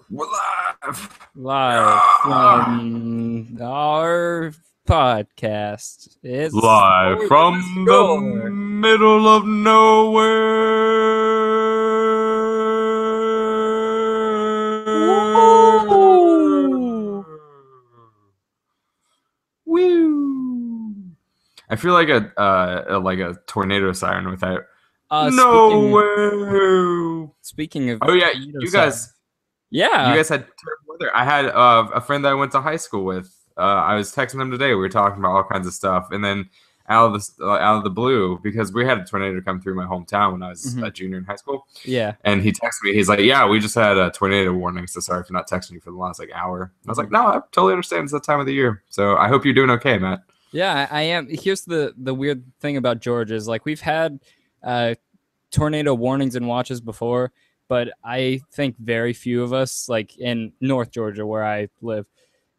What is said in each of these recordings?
We're live. Live from our podcast. It's Live Score the from the Score. middle of Woo! nowhere. Woo! I feel like a tornado siren without Uh, speaking nowhere. speaking of Oh yeah, tornado you siren, guys. You yeah. guys had terrible weather. I had a friend that I went to high school with. I was texting him today. We were talking about all kinds of stuff, and then out of the blue, because we had a tornado come through my hometown when I was hmm a junior in high school, Yeah. and he texted me. He's like, "Yeah, we just had a tornado warning. So sorry for not texting you for the last hour." I was hmm like, "No, I totally understand. It's that time of the year. So I hope you're doing okay, Matt." Yeah, I am. Here's the weird thing about Georgia is like we've had uh tornado warnings and watches before, but I think very few of us, like in North Georgia where I live,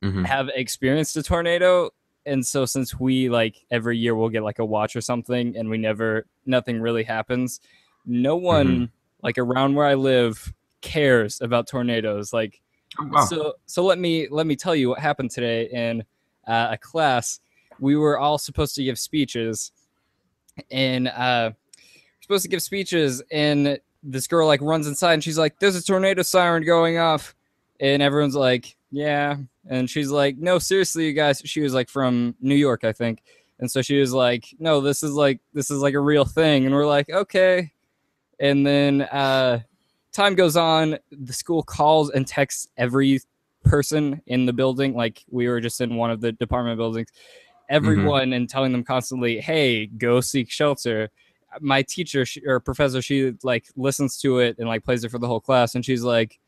Mm-hmm. have experienced a tornado. And so since we like every year we'll get like a watch or something and nothing really happens, no Mm-hmm. one like around where I live cares about tornadoes. Like Oh, wow. so let me tell you what happened today in a class. We were all supposed to give speeches, and supposed to give speeches, and this girl like runs inside and she's like, "There's a tornado siren going off," and everyone's like, "Yeah," and she's like, "No, seriously, you guys." She was like from New York, I think, and so she was like, "No, this is like a real thing," and we're like, "Okay," and then time goes on. The school calls and texts every person in the building, like we were just in one of the department buildings, Mm-hmm. everyone, and telling them constantly, "Hey, go seek shelter." My teacher or professor, she like listens to it and like plays it for the whole class, and she's like,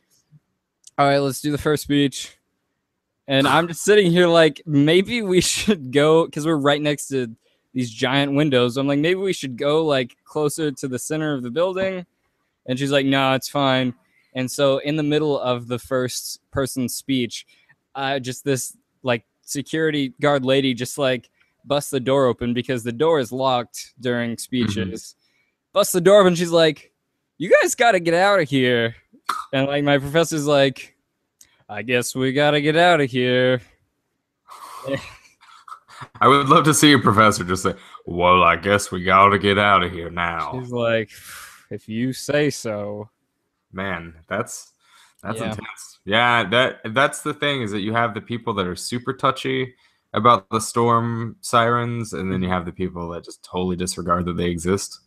"All right, let's do the first speech." And I'm just sitting here like, maybe we should go because we're right next to these giant windows. I'm like, maybe we should go like closer to the center of the building. And she's like, "No, it's fine." And so in the middle of the first person's speech, just this like security guard lady just like busts the door open because the door is locked during Mm-hmm. speeches. Busts the door open. She's like, "You guys got to get out of here." And like my professor's like, "I guess we got to get out of here." I would love to see a professor just say, "Well, I guess we gotta get out of here now." She's like, "If you say so." Man, that's Yeah. intense. Yeah, that's the thing is that you have the people that are super touchy about the storm sirens, and then you Mhm. have the people that just totally disregard that they exist.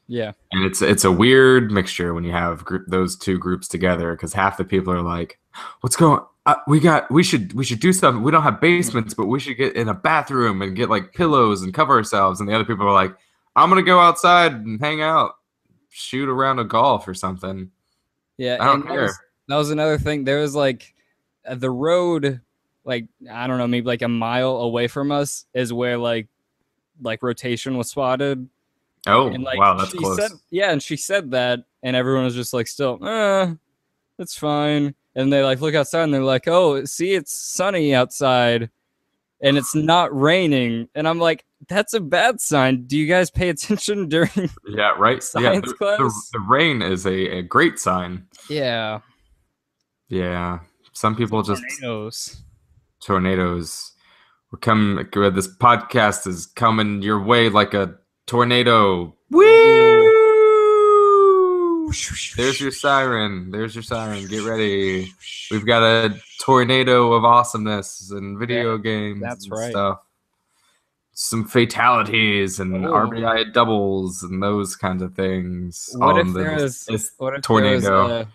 Yeah. And it's a weird mixture when you have those two groups together because half the people are like, "What's going? We should do something. We don't have Mhm. basements, but we should get in a bathroom and get like pillows and cover ourselves." And the other people are like, "I'm gonna go outside and hang out, shoot around a golf or something. Yeah, I and don't that was care." that was another thing. There was like the road, like I don't know, maybe like a mile away from us is where like rotation was spotted, Oh, and like wow, that's she said, close. yeah, and she said that, and everyone was just like, still, it's fine. And they like look outside and they're like, "Oh, see, it's sunny outside and it's not raining," and I'm like, "That's a bad sign. Do you guys pay attention during Yeah, right. Yeah, science class?" the rain is a great sign. Yeah, Yeah, some so people just tornadoes. tornadoes. We're coming. This podcast is coming your way like a tornado. Ooh. Woo! There's your siren. There's your siren. Get ready. We've got a tornado of awesomeness and Yeah, video games that's and right. stuff. Some fatalities and Oh, RBI doubles and those kinds of things. what All if in there was this what if there was tornado.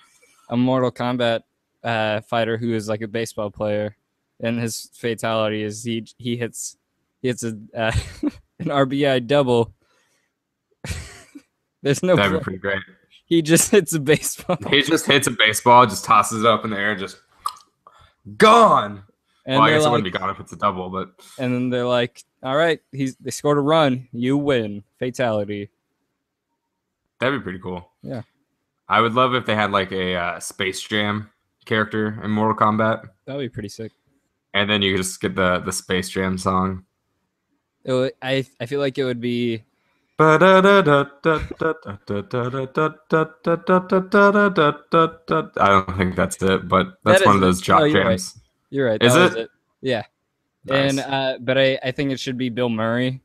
a Mortal Kombat fighter who is like a baseball player, and his fatality is he hits a an RBI double. There's no That'd play. be pretty great. He just hits a baseball, He just hits a baseball, just tosses it up in the air, just gone. Well, and I they're guess it wouldn't like, be gone if it's a double, but and then they're like, "All right, they scored a run. You win. Fatality." that'd be pretty cool. Yeah, I would love if they had like a Space Jam character in Mortal Kombat, that'd be pretty sick. and then you could just get the Space Jam song. I feel like it would be don't think that's it, but That that's one is of it. those No, jock you're right. jams. You're right. That Is was it? it. Yeah. And Nice. but I think it should be Bill Murray.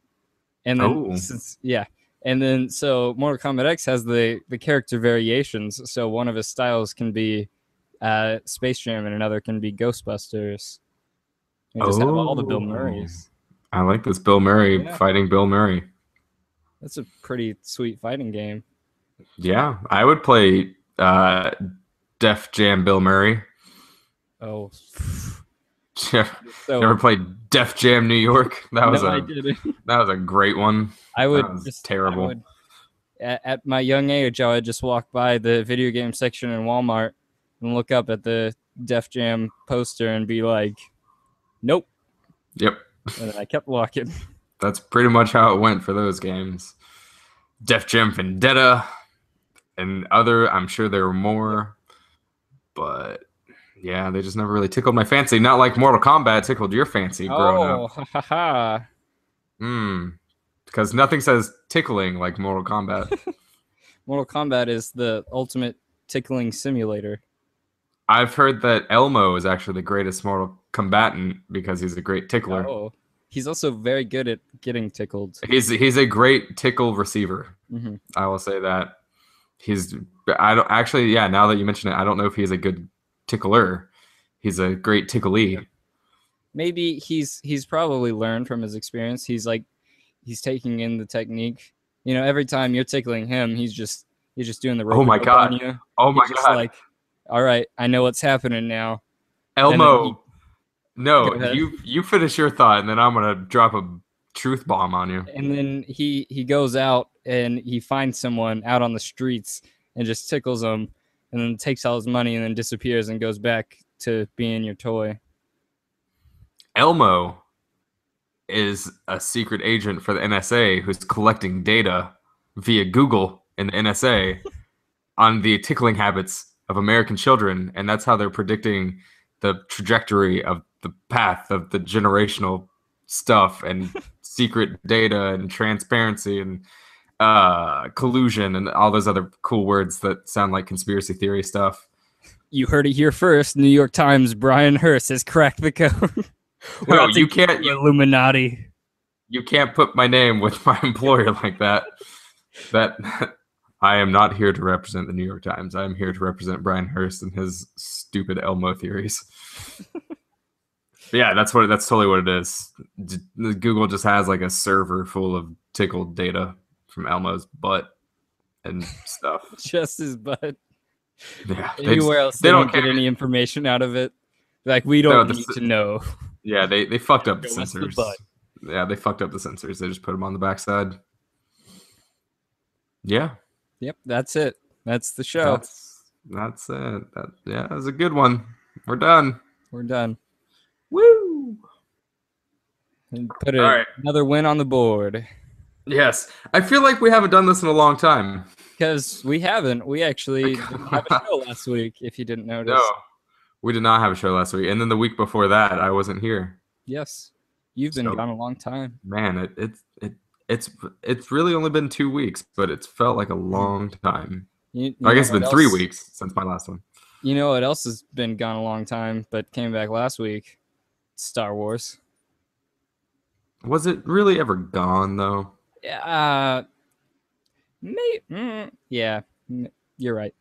And then Oh, since yeah. And then so Mortal Kombat X has the character variations. So one of his styles can be Space Jam and another can be Ghostbusters. You just have all the Bill oh, Murrays. I like this Bill Murray Yeah. fighting Bill Murray. That's a pretty sweet fighting game. Yeah, I would play Def Jam Bill Murray. Oh. Yeah, So never played Def Jam New York. no, I didn't. That was a great one. I would That was just terrible. I would at my young age, I would just walk by the video game section in Walmart and look up at the Def Jam poster and be like, "Nope," Yep, and then I kept walking. that's pretty much how it went for those games. Def Jam Vendetta and other. I'm sure there were more, but yeah, they just never really tickled my fancy. Not like Mortal Kombat tickled your fancy growing Oh, up. ha ha ha! Because nothing says tickling like Mortal Kombat. Mortal Kombat is the ultimate tickling simulator. I've heard that Elmo is actually the greatest Mortal combatant because he's a great tickler. Oh, he's also very good at getting tickled. He's a great tickle receiver. Mhm. I will say that. I don't actually, yeah, now that you mention it, I don't know if he's a good tickler. He's a great ticklee. Maybe he's probably learned from his experience. He's taking in the technique. You know, every time you're tickling him, he's just doing the rope Oh my God. on you. Oh my He's just God. like, all right, I know what's happening now. Elmo. No, Go ahead. you finish your thought and then I'm gonna drop a truth bomb on you. And then he goes out and he finds someone out on the streets and just tickles them and then takes all his money and then disappears and goes back to being your toy. Elmo is a secret agent for the NSA who's collecting data via Google and the NSA on the tickling habits of American children, and that's how they're predicting the trajectory of the path of the generational stuff and secret data and transparency and collusion and all those other cool words that sound like conspiracy theory stuff. You heard it here first. New York Times, Brian Hurst has cracked the code. No, you can't. Illuminati. You can't put my name with my employer like that. That I am not here to represent the New York Times. I am here to represent Brian Hurst and his stupid Elmo theories. Yeah, that's totally what it is. Google just has like a server full of tickled data from Elmo's butt and stuff. Just his butt. Yeah, Anywhere else, they don't get any information out of it. Like, we don't need to know. Yeah, they fucked up the What's the sensors. butt? Yeah, they fucked up the sensors. They just put them on the backside. Yeah. Yep, that's it. That's the show. That's it. Yeah, it was a good one. We're done. We're done. Woo! And put right. another win on the board. Yes. I feel like we haven't done this in a long time. Because we haven't. We actually didn't have a show last week, if you didn't notice. No, we did not have a show last week. And then the week before that, I wasn't here. Yes. You've been gone a long time. Man, it's really only been 2 weeks, but it's felt like a long time. I guess it's been 3 weeks since my last one. You know what else has been gone a long time, but came back last week? Star Wars. Was it really ever gone, though? Yeah. Yeah, you're right.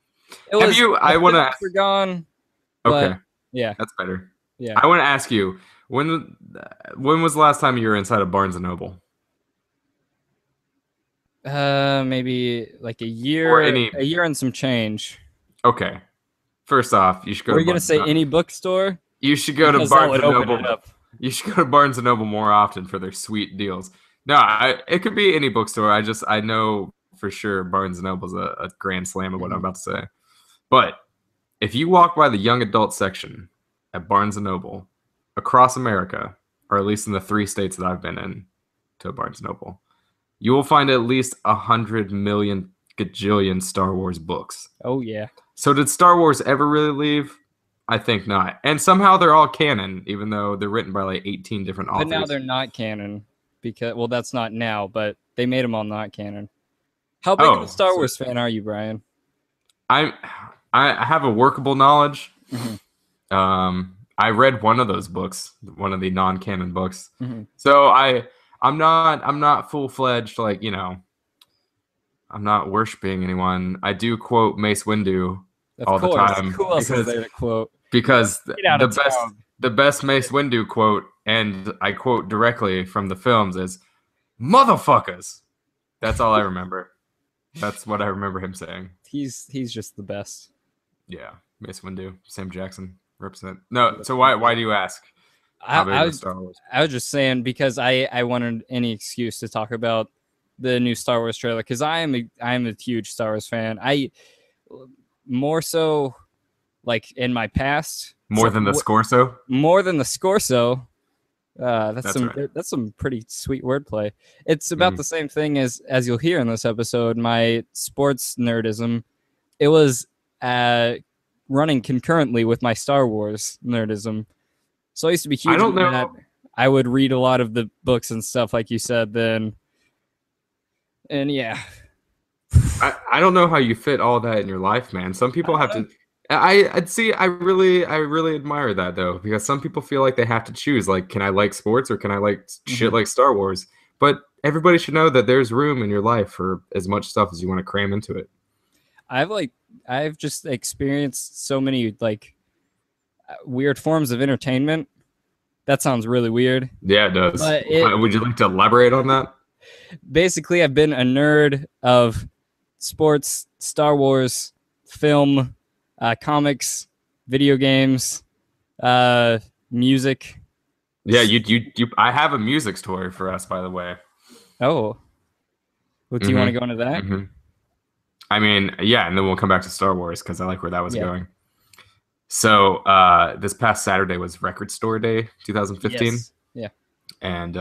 I want to ask. Gone. Okay. Yeah. That's better. Yeah. I want to ask you, when was the last time you were inside of Barnes & Noble? Maybe like a year. Or a year and some change. Okay. First off, you should go. Were you gonna say any bookstore? You should go to Barnes & Noble. You should go to Barnes & Noble more often for their sweet deals. No, it could be any bookstore. I know for sure Barnes & Noble's a grand slam of what I'm about to say. But if you walk by the young adult section at Barnes & Noble across America, or at least in the 3 states that I've been in to Barnes & Noble, you will find at least 100 million gajillion Star Wars books. Oh, yeah. So did Star Wars ever really leave? I think not. And somehow they're all canon, even though they're written by like 18 different authors. But now they're not canon. because that's not now, but they made them all not canon. How big of a Star Wars fan are you, Brian? I have a workable knowledge. Mm-hmm. I read one of those books, one of the non-canon books. Mm-hmm. So I'm not full-fledged, like, you know, I'm not worshiping anyone. I do quote Mace Windu all the time. Who else is there to quote? Because the best Mace Windu quote, and I quote directly from the films, is "motherfuckers." That's all I remember. That's what I remember him saying. He's just the best. Yeah, Mace Windu, Sam Jackson, represent. No, so why do you ask? I was just saying because I wanted any excuse to talk about the new Star Wars trailer because I am a huge Star Wars fan. I more so like in my past more than the Scorso. More than the Scorso. That's right. some pretty sweet wordplay. It's about the same thing as you'll hear in this episode. My sports nerdism, it was running concurrently with my Star Wars nerdism. So I used to be huge into that. I would read a lot of the books and stuff, like you said. Then, and yeah, I don't know how you fit all that in your life, man. Some people have to. I'd see. I really admire that though, because some people feel like they have to choose. Like, can I like sports or can I like shit like Star Wars? But everybody should know that there's room in your life for as much stuff as you want to cram into it. I've just experienced so many like weird forms of entertainment. That sounds really weird. Yeah, it does. Would you like to elaborate on that? Basically, I've been a nerd of sports, Star Wars, film, comics, video games, music. Yeah, you. I have a music story for us, by the way. Oh, do you want to go into that? I mean, yeah, and then we'll come back to Star Wars because I like where that was going. So this past Saturday was Record Store Day, 2015. Yes. Yeah. And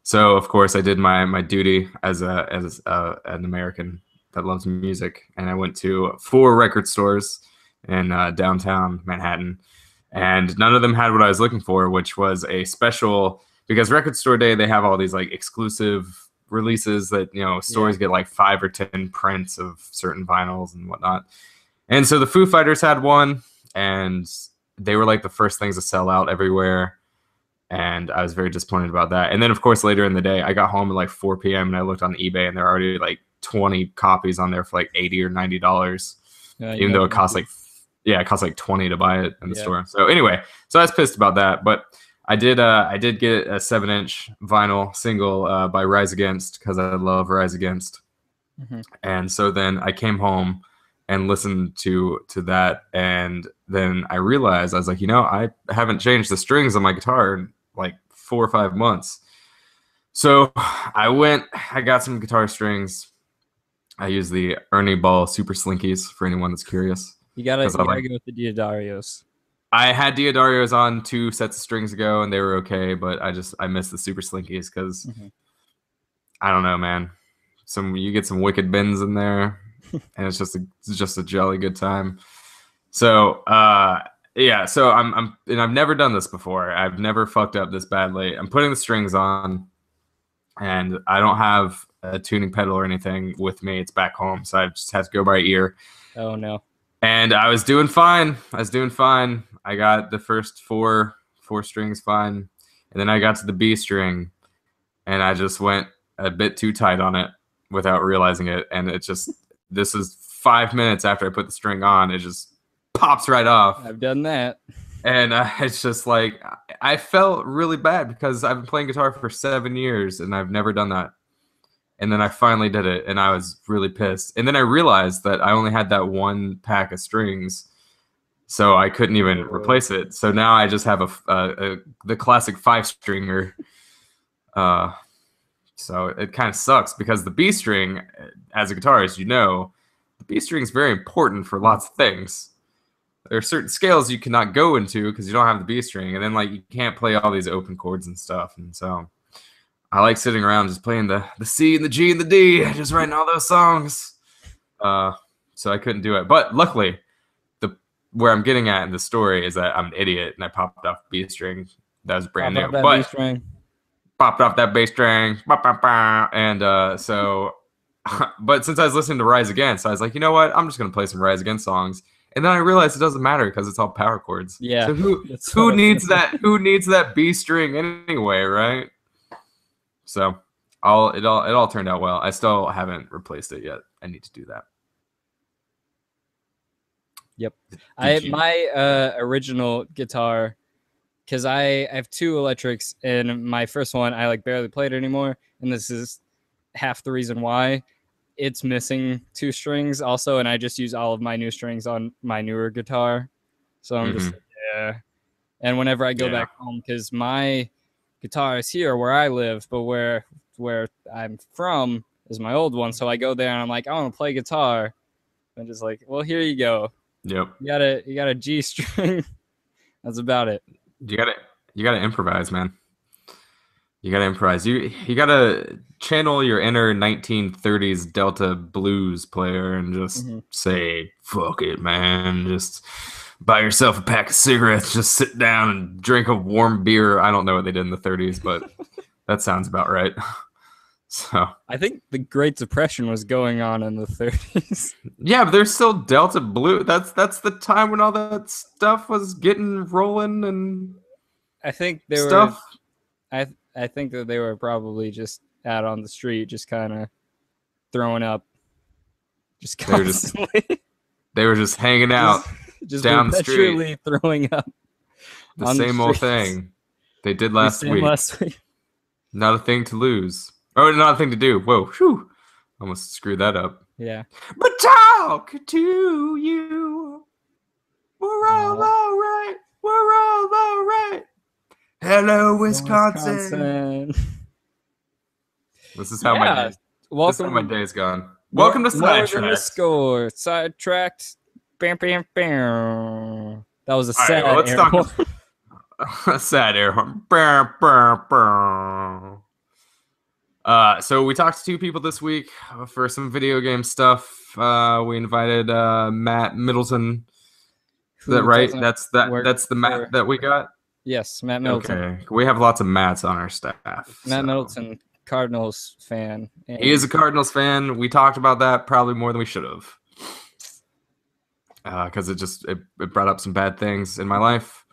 so, of course, I did my duty as an American that loves music, and I went to 4 record stores in downtown Manhattan, and none of them had what I was looking for, which was a special, because Record Store Day, they have all these like exclusive releases that, you know, stores get like 5 or 10 prints of certain vinyls and whatnot. And so the Foo Fighters had one, and they were like the first things to sell out everywhere. And I was very disappointed about that. And then, of course, later in the day, I got home at like 4 p.m. and I looked on eBay, and there are already like 20 copies on there for like $80 or $90, even though it costs like 20 to buy it in the store. So anyway, so I was pissed about that, but I did get a 7-inch vinyl single by Rise Against because I love Rise Against. And so then I came home and listened to that, and then I realized, I was like, you know, I haven't changed the strings on my guitar in like 4 or 5 months. So I got some guitar strings. I use the Ernie Ball Super Slinkies for anyone that's curious. You gotta go with the Diodarios. I had Diodarios on 2 sets of strings ago, and they were okay, but I missed the Super Slinkies because I don't know, man. You get some wicked bends in there, and it's just a jolly good time. So yeah, so and I've never done this before. I've never fucked up this badly. I'm putting the strings on, and I don't have a tuning pedal or anything with me. It's back home, so I just have to go by ear. Oh no. And I was doing fine. I got the first four strings fine, and then I got to the B string, and I just went a bit too tight on it without realizing it, and this is 5 minutes after I put the string on, it just pops right off. I've done that. And it's just like, I felt really bad because I've been playing guitar for 7 years and I've never done that. And then I finally did it, and I was really pissed. And then I realized that I only had that 1 pack of strings, so I couldn't even replace it. So now I just have the classic 5-stringer. So it kind of sucks because the B string, as a guitarist, you know, the B string is very important for lots of things. There are certain scales you cannot go into because you don't have the B string, and then like you can't play all these open chords and stuff. And so I like sitting around just playing the C and the G and the D, just writing all those songs. So I couldn't do it. But luckily, where I'm getting at in the story is that I'm an idiot and I popped off the B string. That was brand new. B string. popped off that bass string, and so. But since I was listening to Rise Against, I was like, you know what? I'm just gonna play some Rise Against songs. And then I realized it doesn't matter because it's all power chords. Yeah. So who needs that? Who needs that B string anyway, right? So it all turned out well. I still haven't replaced it yet. I need to do that. Yep. My original guitar, because I have two electrics, and my first one I like barely played anymore, and this is half the reason why. It's missing two strings also, and I just use all of my new strings on my newer guitar. So I'm just like, yeah. And whenever I go back home, because my guitar is here where I live, but where I'm from is my old one. So I go there and I'm like, I want to play guitar. I'm just like, well, here you go. Yep. You got a G string. That's about it. You gotta improvise, man. You gotta improvise. You gotta channel your inner 1930s Delta blues player and just say, "Fuck it, man." Just buy yourself a pack of cigarettes. Just sit down and drink a warm beer. I don't know what they did in the 30s, but that sounds about right. So I think the Great Depression was going on in the 30s. Yeah, but there's still Delta blue. That's the time when all that stuff was getting rolling and I think they stuff. I think that they were probably just out on the street, just kind of throwing up, just constantly. They were just hanging out, just down the street, throwing up. The same old thing they did last week. Not a thing to lose. Oh, not a thing to do. Whoa, whew. Almost screwed that up. Yeah. But talk to you. We're all right. We're all right. Hello, Wisconsin. This is how my day's gone. Welcome to Sidetracked. Score. Sidetracked. Bam, bam, bam. That was a sad let's air horn. A sad air horn. Bam, bam, bam. So we talked to two people this week for some video game stuff. We invited Matt Middleton. Is that right? That's the Matt that we got. Yes, Matt Middleton. Okay, we have lots of Matts on our staff. Matt Middleton, Cardinals fan. He is a Cardinals fan. We talked about that probably more than we should have, because it brought up some bad things in my life.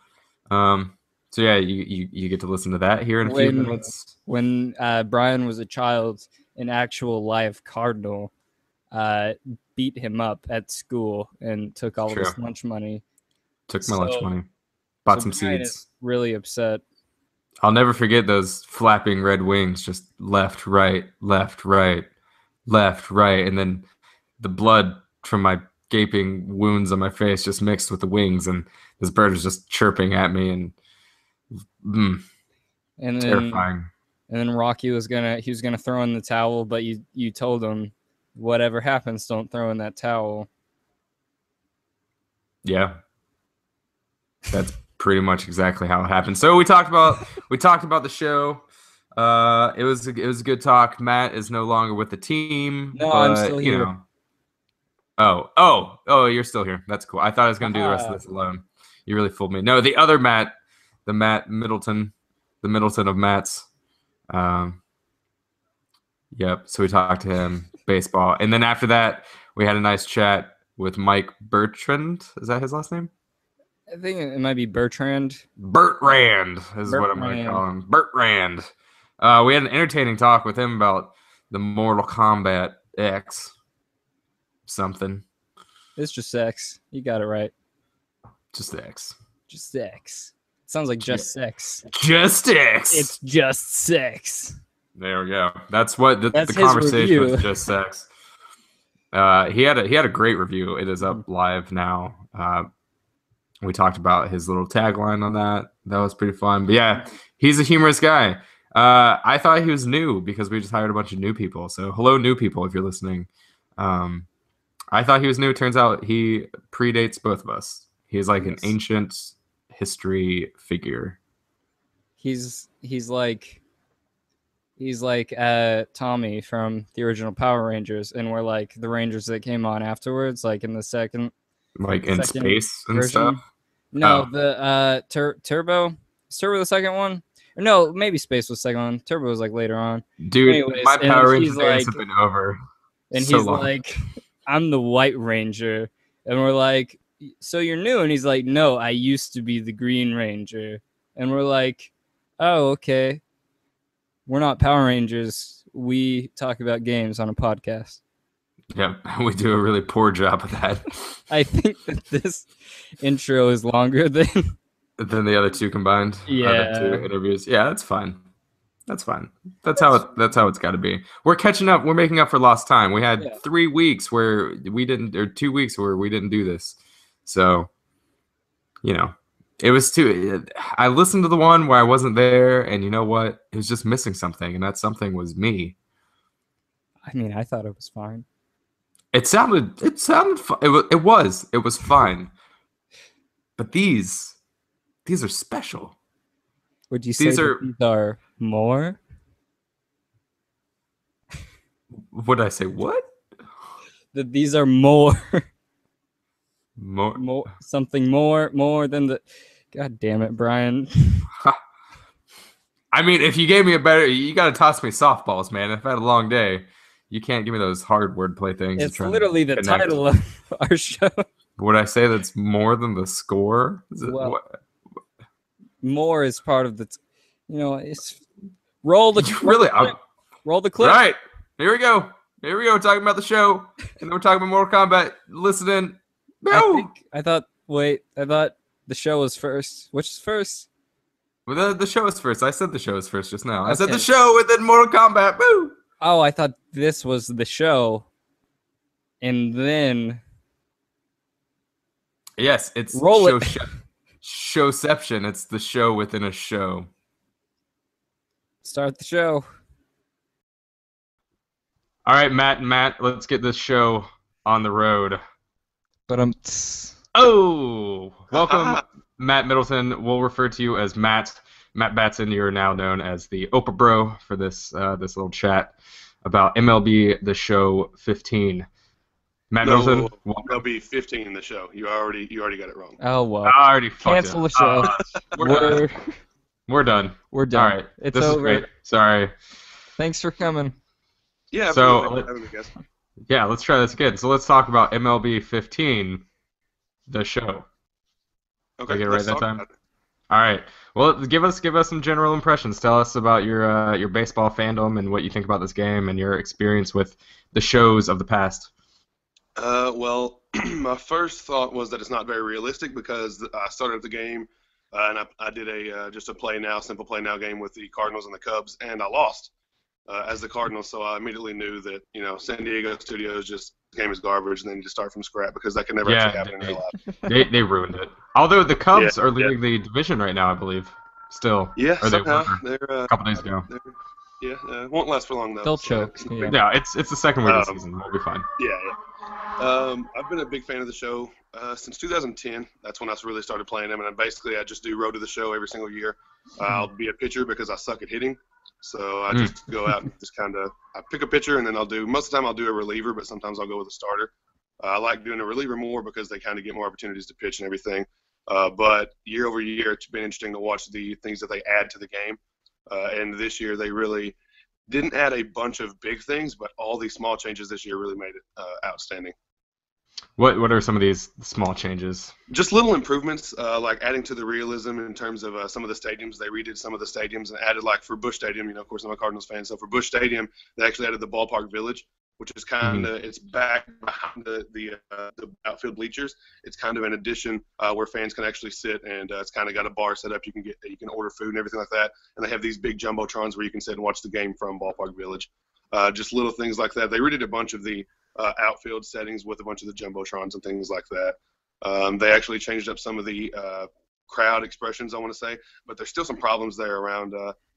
So yeah, you get to listen to that here in a few minutes. When Brian was a child, an actual live Cardinal beat him up at school and took all of his lunch money. Took my lunch money. Bought some Brian seeds. Is really upset. I'll never forget those flapping red wings, just left, right, left, right, left, right, and then the blood from my gaping wounds on my face just mixed with the wings, and this bird was just chirping at me, and terrifying. And then Rocky was gonna throw in the towel, but you told him, whatever happens, don't throw in that towel. Yeah, that's pretty much exactly how it happened. So we talked about the show. It was a good talk. Matt is no longer with the team. No, I'm still here. You know. Oh, you're still here. That's cool. I thought I was gonna do the rest of this alone. You really fooled me. No, the other Matt, the Matt Middleton, the Middleton of Matts. Yep. So we talked to him baseball, and then after that, we had a nice chat with Mike Bertrand. Is that his last name? I think it might be Bertrand. Bertrand is what I'm going to call him. Bertrand. We had an entertaining talk with him about the Mortal Kombat X something. It's just X. You got it right. Just X. Just X. Sounds like just sex. Just X. It's just sex. There we go. That's what the conversation was. Just sex. He had a great review. It is up live now. We talked about his little tagline on that. That was pretty fun. But yeah, he's a humorous guy. I thought he was new because we just hired a bunch of new people. So hello, new people, if you're listening. I thought he was new. Turns out he predates both of us. He's like an ancient history figure. He's like Tommy from the original Power Rangers, and we're like the Rangers that came on afterwards, like in the second. Like in space and version. stuff? No, the Turbo. Is Turbo the second one? No, maybe Space was second on. Turbo was like later on. Dude, Anyways, my Power and Ranger he's days like, have been over. and so he's long. like, I'm the White Ranger, and we're like, so you're new? And he's like, no, I used to be the Green Ranger, and we're like, oh, okay. We're not Power Rangers. We talk about games on a podcast. Yeah, we do a really poor job of that. I think that this intro is longer than the other two combined. Yeah. Other two interviews. Yeah, that's fine. That's fine. That's how it's got to be. We're catching up. We're making up for lost time. We had 3 weeks where we didn't, or 2 weeks where we didn't do this. So, you know, it was too. I listened to the one where I wasn't there, and you know what? It was just missing something, and that something was me. I mean, I thought it was fine. It sounded fun. It was fine. But these are special. Would you say these are more? Would I say what? That these are more. more something more than the. God damn it, Brian. I mean, if you gave me a better, you got to toss me softballs, man. If I had a long day, you can't give me those hard wordplay things. It's literally the title of our show. Would I say that's more than the score? More is part of the, it's roll the roll the clip. All right, here we go. We're talking about the show, and then we're talking about Mortal Kombat. Listen, no. I thought the show was first. Which is first? Well, the show is first. I said the show is first just now. Okay. I said the show and then Mortal Kombat. Boo! Oh, I thought this was the show, and then. Yes, it's showception. It's the show within a show. Start the show. All right, Matt, let's get this show on the road. Welcome, Matt Middleton. We'll refer to you as Matt Batson. You're now known as the Oprah Bro for this little chat about MLB The Show 15. Matt Middleton. MLB 15 in the show. You already got it wrong. Oh well. I already cancel the show. We're done. We're done. All right. It's over. Is great. Sorry. Thanks for coming. Yeah. Let's try this again. So let's talk about MLB 15, the show. Okay. Did I get it right that time? All right. Well, give us some general impressions. Tell us about your baseball fandom and what you think about this game and your experience with the shows of the past. Well, my first thought was that it's not very realistic because I started the game and I did just a simple play now game with the Cardinals and the Cubs, and I lost as the Cardinals. So I immediately knew that San Diego Studios the game is garbage, and they need to start from scratch because that can never actually happen in real life. They ruined it. Although the Cubs are leading the division right now, I believe. Still. Yeah. Or somehow. They're a couple days ago. It won't last for long though. They'll choke. Yeah, it's the second week of the season. We'll be fine. Yeah. I've been a big fan of the show since 2010. That's when I really started playing them, and I just do Road to the Show every single year. I'll be a pitcher because I suck at hitting, so I just go out and just I pick a pitcher, and then most of the time I'll do a reliever, but sometimes I'll go with a starter. I like doing a reliever more because they kind of get more opportunities to pitch and everything. But year over year, it's been interesting to watch the things that they add to the game. And this year, they really didn't add a bunch of big things, but all these small changes this year really made it outstanding. What are some of these small changes? Just little improvements, like adding to the realism in terms of some of the stadiums. They redid some of the stadiums and added, like for Busch Stadium, of course I'm a Cardinals fan, so for Busch Stadium, they actually added the ballpark village, which is it's back behind the outfield bleachers. It's kind of an addition where fans can actually sit, and it's kind of got a bar set up. You can order food and everything like that, and they have these big jumbotrons where you can sit and watch the game from ballpark village. Just little things like that. They redid a bunch of the outfield settings with a bunch of the jumbotrons and things like that. They actually changed up some of the crowd expressions, I want to say, but there's still some problems there around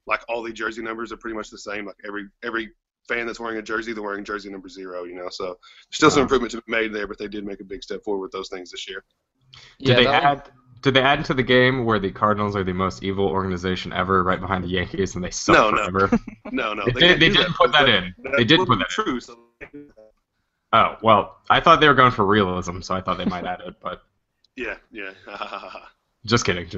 like all the jersey numbers are pretty much the same. Like every fan that's wearing a jersey, they're wearing jersey number 0, so there's still some improvement to be made there, but they did make a big step forward with those things this year. Did they add into the game where the Cardinals are the most evil organization ever, right behind the Yankees, and they suck forever? No. They didn't put that in. They did put that in. So. Oh, well, I thought they were going for realism, so I thought they might add it, but... Yeah. Just kidding.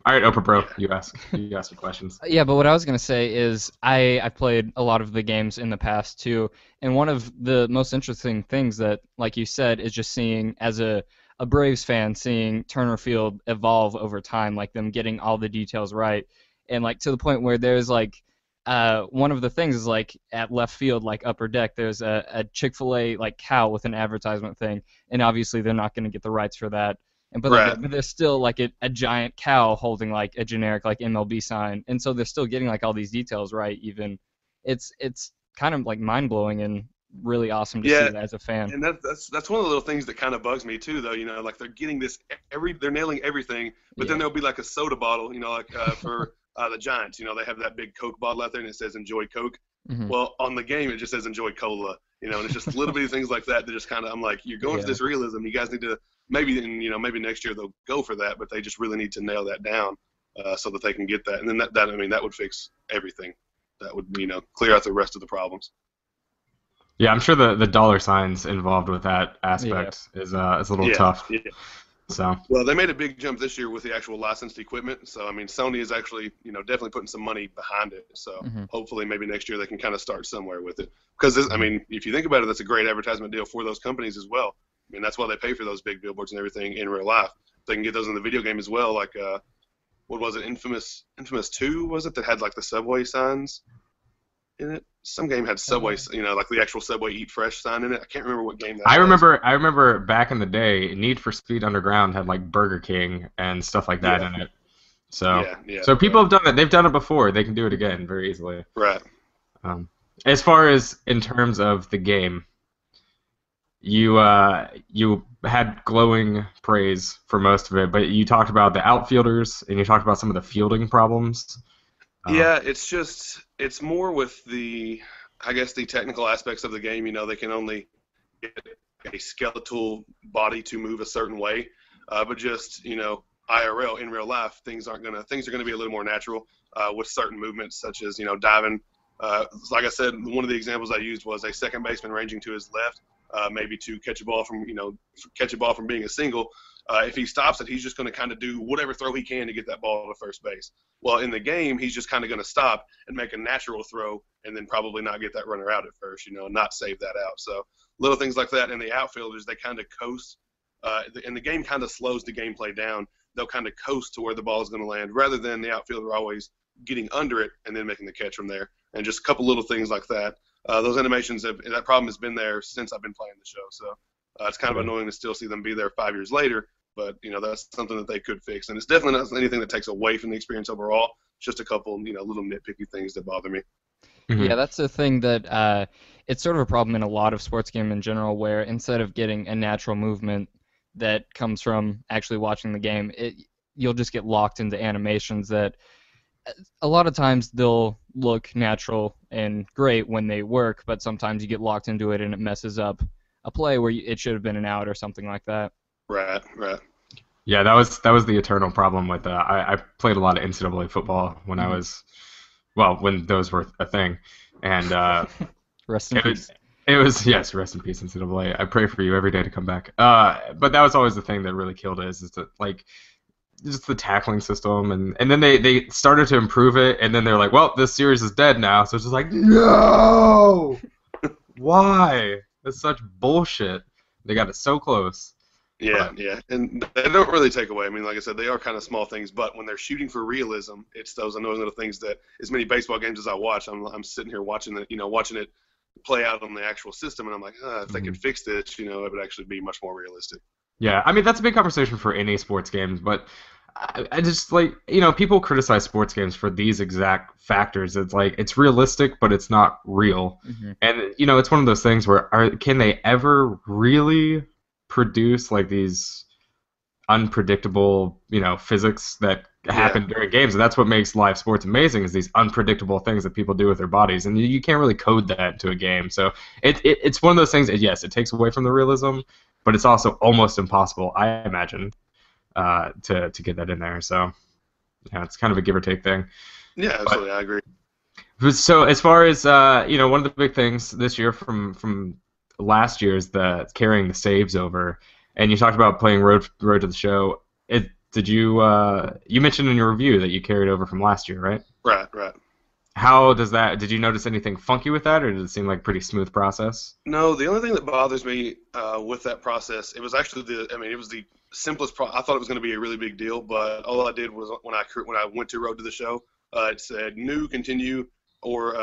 All right, Oprah, bro, you ask the questions. Yeah, but what I was gonna say is I've played a lot of the games in the past too, and one of the most interesting things that, like you said, is just seeing as a Braves fan, seeing Turner Field evolve over time, like them getting all the details right, and like to the point where there's like one of the things is like at left field, like upper deck, there's a Chick-fil-A like cow with an advertisement thing, and obviously they're not gonna get the rights for that. And but there's still like a giant cow holding like a generic like MLB sign, and so they're still getting like all these details right. Even it's kind of like mind blowing and really awesome to see that as a fan. And that's one of the little things that kind of bugs me too, though. Like they're getting this they're nailing everything, but then there'll be like a soda bottle, like for the Giants, they have that big Coke bottle out there and it says "Enjoy Coke." Mm-hmm. Well, on the game it just says "Enjoy Cola," and it's just little bitty things like that that just kind of I'm like, you're going for this realism. You guys need to. Maybe next year they'll go for that, but they just really need to nail that down so that they can get that. And then that would fix everything. That would clear out the rest of the problems. Yeah, I'm sure the dollar signs involved with that aspect is a little tough. Yeah. So. Well, they made a big jump this year with the actual licensed equipment. So Sony is actually definitely putting some money behind it. So hopefully maybe next year they can kind of start somewhere with it. Because if you think about it, that's a great advertisement deal for those companies as well. That's why they pay for those big billboards and everything in real life. They can get those in the video game as well. Like, what was it? Infamous 2, was it? That had like the Subway signs in it. Some game had Subway, like the actual Subway Eat Fresh sign in it. I can't remember what game that was. I remember back in the day, Need for Speed Underground had like Burger King and stuff like that in it. So, so people have done it. They've done it before. They can do it again very easily. Right. As far as in terms of the game. You had glowing praise for most of it, but you talked about the outfielders and you talked about some of the fielding problems. Yeah, it's more with the technical aspects of the game. They can only get a skeletal body to move a certain way, but just IRL in real life, things are gonna be a little more natural with certain movements such as diving. Like I said, one of the examples I used was a second baseman ranging to his left. Maybe to catch a ball from being a single. If he stops it, he's just going to kind of do whatever throw he can to get that ball to first base. Well, in the game, he's just kind of going to stop and make a natural throw and then probably not get that runner out at first, not save that out. So little things like that. And the outfielders, they kind of coast, and the game kind of slows the gameplay down. They'll kind of coast to where the ball is going to land rather than the outfielder always getting under it and then making the catch from there. And just a couple little things like that. Those animations that problem has been there since I've been playing the show. So it's kind of annoying to still see them be there 5 years later, but that's something that they could fix. And it's definitely not anything that takes away from the experience overall. It's just a couple little nitpicky things that bother me. Mm-hmm. Yeah, that's the thing that it's sort of a problem in a lot of sports games in general, where instead of getting a natural movement that comes from actually watching the game, you'll just get locked into animations that a lot of times they'll look natural and great when they work, but sometimes you get locked into it and it messes up a play where it should have been an out or something like that. Right. Yeah, that was the eternal problem with I played a lot of NCAA football when I was, when those were a thing, and rest in peace. It was yes, rest in peace NCAA. I pray for you every day to come back. But that was always the thing that really killed it, is that like. Just the tackling system, and then they started to improve it, and then they're like, well, this series is dead now, so it's just like, no! Why? That's such bullshit. They got it so close. Yeah, and they don't really take away. Like I said, they are kind of small things, but when they're shooting for realism, it's those annoying little things that, as many baseball games as I watch, I'm sitting here watching it play out on the actual system, and I'm like, if they could fix this, it would actually be much more realistic. Yeah, that's a big conversation for any sports games, but I just people criticize sports games for these exact factors. It's like it's realistic, but it's not real, and it's one of those things where can they ever really produce like these unpredictable physics that happen during games? And that's what makes live sports amazing, is these unpredictable things that people do with their bodies, and you can't really code that into a game. So it's one of those things that, yes, it takes away from the realism, but it's also almost impossible, I imagine, to get that in there. So, it's kind of a give or take thing. Yeah, absolutely, I agree. So, as far as one of the big things this year from last year is the carrying the saves over, and you talked about playing Road to the Show. Did you you mentioned in your review that you carried over from last year, right? Right. How does that? Did you notice anything funky with that, or did it seem like a pretty smooth process? No, the only thing that bothers me with that process, it was actually it was the simplest. I thought it was going to be a really big deal, but all I did was when I went to Road to the Show, it said new, continue, or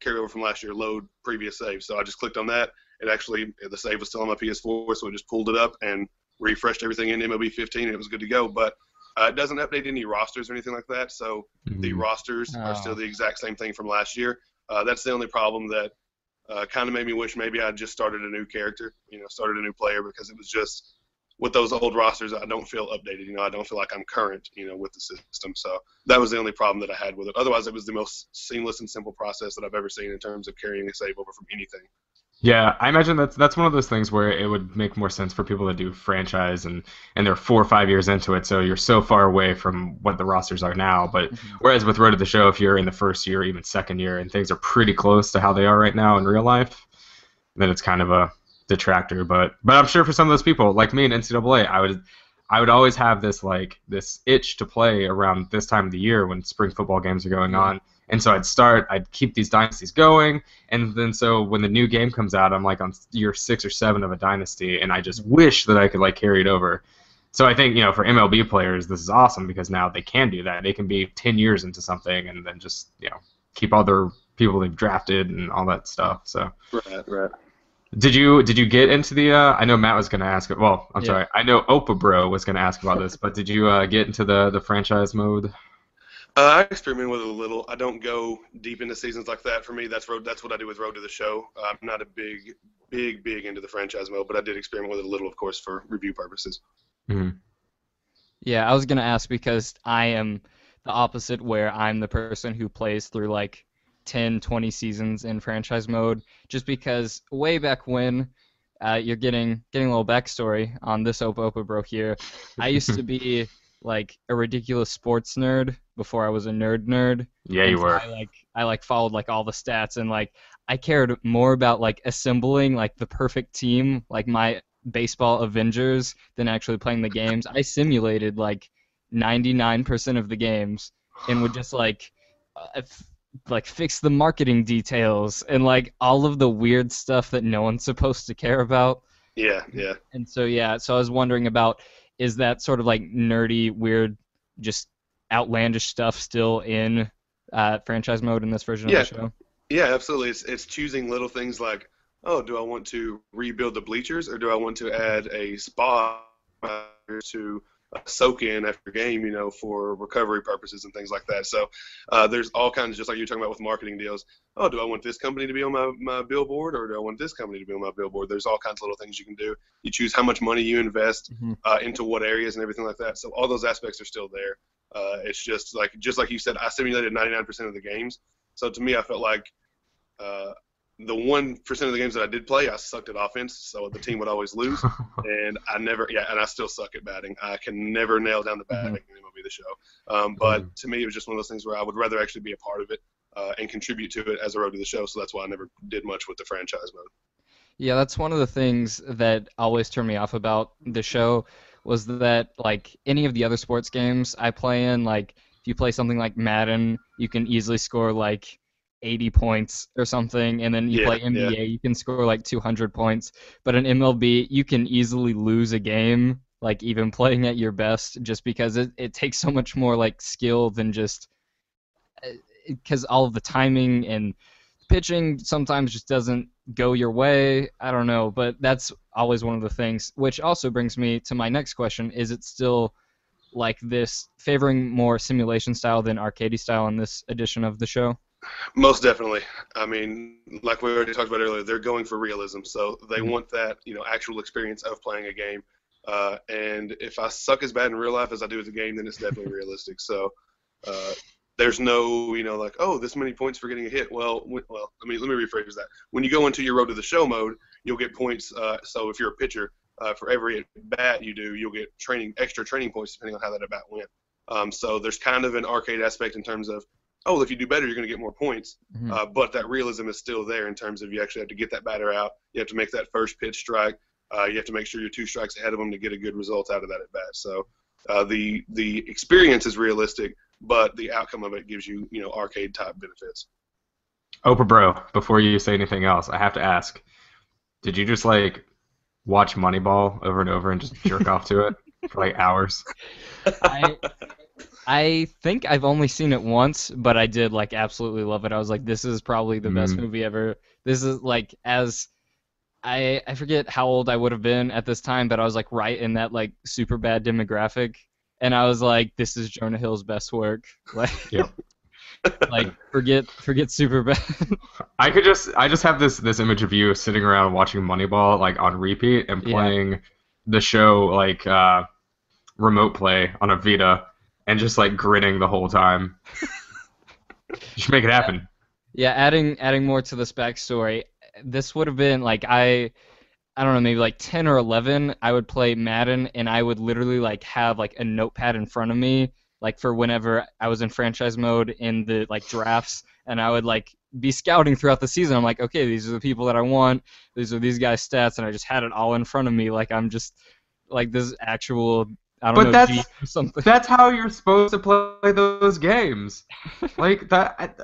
carry over from last year, load previous save. So I just clicked on that. It actually, the save was still on my PS4, so I just pulled it up and refreshed everything in MLB 15, and it was good to go. But it doesn't update any rosters or anything like that, so the rosters are still the exact same thing from last year. That's the only problem that kind of made me wish maybe I just started a new character, started a new player, because it was just with those old rosters, I don't feel updated. I don't feel like I'm current, with the system. So that was the only problem that I had with it. Otherwise, it was the most seamless and simple process that I've ever seen in terms of carrying a save over from anything. Yeah, I imagine that's one of those things where it would make more sense for people to do franchise and they're 4 or 5 years into it, so you're so far away from what the rosters are now. But whereas with Road to the Show, if you're in the first year, even second year, and things are pretty close to how they are right now in real life, then it's kind of a detractor. But I'm sure for some of those people, like me in NCAA, I would always have this itch to play around this time of the year when spring football games are going on. And so I'd keep these dynasties going, and then so when the new game comes out, I'm like on year 6 or 7 of a dynasty, and I just wish that I could carry it over. So I think, for MLB players, this is awesome because now they can do that. They can be 10 years into something and then just, keep all their people they've drafted and all that stuff. So Right. Did you get into the? I know Matt was going to ask. Well, I'm sorry. I know Opa Bro was going to ask about this, but did you get into the franchise mode? I experiment with it a little. I don't go deep into seasons like that. For me, that's what I do with Road to the Show. I'm not a big into the franchise mode, but I did experiment with it a little, of course, for review purposes. Mm-hmm. Yeah, I was going to ask because I am the opposite, where I'm the person who plays through 10, 20 seasons in franchise mode, just because way back when, you're getting a little backstory on this Opa Bro here. I used to be a ridiculous sports nerd before I was a nerd. Yeah, you were. I followed all the stats, and I cared more about assembling the perfect team, my baseball Avengers, than actually playing the games. I simulated 99% of the games and would just fix the marketing details and all of the weird stuff that no one's supposed to care about. Yeah. And so I was wondering about, is that sort of nerdy, weird, just outlandish stuff still in franchise mode in this version of the show? Yeah, absolutely. It's choosing little things like, oh, do I want to rebuild the bleachers, or do I want to add a spa to soak in after game, for recovery purposes and things like that. So there's all kinds, just like you're talking about with marketing deals. Oh, do I want this company to be on my billboard, or do I want this company to be on my billboard? There's all kinds of little things you can do. You choose how much money you invest into what areas and everything like that. So all those aspects are still there. It's just like you said, I simulated 99% of the games. So to me, I felt like the 1% of the games that I did play, I sucked at offense, so the team would always lose, and and I still suck at batting. I can never nail down the batting in MLB The Show. But to me, it was just one of those things where I would rather actually be a part of it and contribute to it as a Road to the Show, so that's why I never did much with the franchise mode. Yeah, that's one of the things that always turned me off about the show, was that any of the other sports games I play in, if you play something like Madden, you can easily score 80 points or something, and then you play NBA, you can score 200 points. But in MLB, you can easily lose a game, even playing at your best, just because it takes so much more skill than just because all of the timing and pitching sometimes just doesn't go your way. I don't know, but that's always one of the things, which also brings me to my next question. Is it still this, favoring more simulation style than arcade style in this edition of the show? Most definitely. I mean, like we already talked about earlier, they're going for realism, so they want that actual experience of playing a game. And if I suck as bad in real life as I do at the game, then it's definitely realistic. So there's no oh, this many points for getting a hit. Well, let me rephrase that. When you go into your Road to the Show mode, you'll get points. So if you're a pitcher, for every at bat you do, you'll get extra training points depending on how that at bat went. So there's kind of an arcade aspect in terms of, oh, if you do better, you're going to get more points. But that realism is still there in terms of you actually have to get that batter out. You have to make that first pitch strike. You have to make sure you're 2 strikes ahead of them to get a good result out of that at bat. So The experience is realistic, but the outcome of it gives you, arcade type benefits. Oprah, bro, before you say anything else, I have to ask: did you just like watch Moneyball over and over and just jerk off to it for like hours? I think I've only seen it once, but I did like absolutely love it. I was like, this is probably the best movie ever. This is like I forget how old I would have been at this time, but I was like right in that like super bad demographic, and I was like, this is Jonah Hill's best work. Like, Yep. like forget super bad. I just have this image of you sitting around watching Moneyball like on repeat and playing the show like remote play on a Vita and just like grinning the whole time. You should make it happen. Yeah, adding more to this backstory, this would have been like I don't know, maybe like 10 or 11, I would play Madden, and I would literally like have like a notepad in front of me, like for whenever I was in franchise mode in the like drafts, and I would like be scouting throughout the season. I'm like, okay, these are the people that I want. These are these guys' stats, and I just had it all in front of me, like I'm just like this actual, I don't know, G or something. That's how you're supposed to play those games. Like that.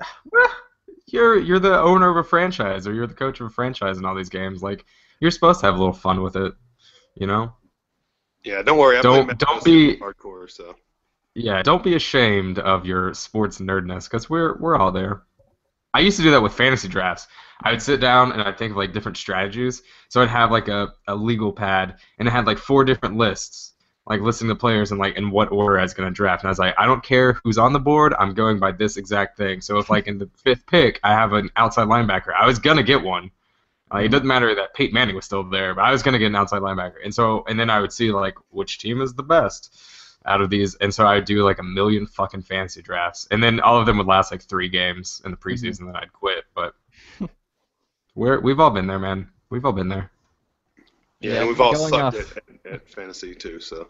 You're the owner of a franchise, or you're the coach of a franchise in all these games. Like, you're supposed to have a little fun with it, you know? Yeah, don't worry. Don't be hardcore. So yeah, don't be ashamed of your sports nerdness, because we're all there. I used to do that with fantasy drafts. I would sit down and I'd think of like different strategies. So I'd have like a legal pad, and it had like 4 different lists, like listing the players and like in what order I was going to draft. And I was like, I don't care who's on the board, I'm going by this exact thing. So if like in the 5th pick I have an outside linebacker, I was going to get one. It doesn't matter that Peyton Manning was still there, but I was going to get an outside linebacker. And then I would see like which team is the best out of these. And so I would do like a million fucking fantasy drafts. And then all of them would last like 3 games in the preseason, then I'd quit. But we've all been there, man. We've all been there. Yeah, and we've all sucked at fantasy too. So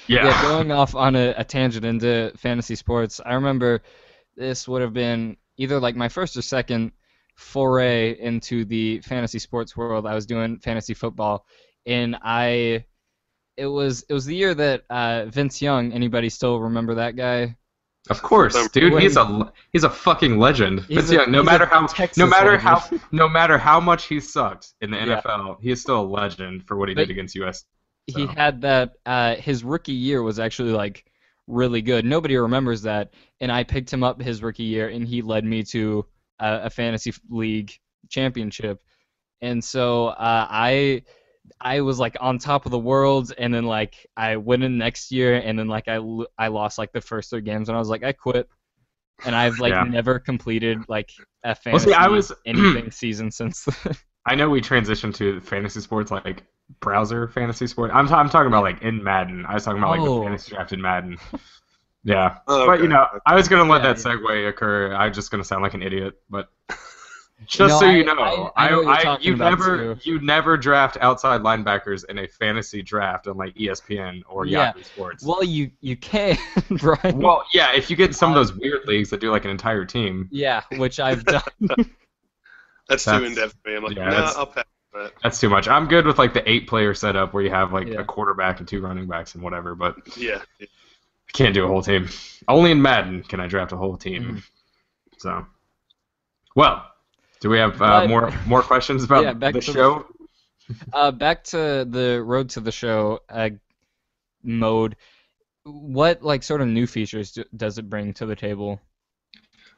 yeah, going off on a tangent into fantasy sports, I remember this would have been either like my first or second foray into the fantasy sports world. I was doing fantasy football, and it was the year that Vince Young. Anybody still remember that guy? Of course, dude. He's a fucking legend. Vince Young. No matter how much he sucked in the NFL, he is still a legend for what he did against US. So. He had that. His rookie year was actually like really good. Nobody remembers that, and I picked him up his rookie year, and he led me to a fantasy league championship. And so I was like on top of the world, and then like I went in next year, and then like I lost like the first 3 games, and I was like, I quit, and I've like never completed like a fantasy anything season since then. I know we transitioned to fantasy sports, like browser fantasy sport. I'm talking about like in Madden. I was talking about like the fantasy draft in Madden. Yeah, but I was gonna let that segue occur. I'm just gonna sound like an idiot, but. Just you know you never draft outside linebackers in a fantasy draft on like ESPN or Yahoo Sports. Well, you can, Brian. Well, yeah, if you get some of those weird leagues that do like an entire team. Yeah, which I've done. That's too in depth, man. Like, I'll pass that. That's too much. I'm good with like the 8-player setup where you have like a quarterback and 2 running backs and whatever, but I can't do a whole team. Only in Madden can I draft a whole team. So, well. Do we have more questions about the show? Back to the Road to the Show mode. What like sort of new features does it bring to the table?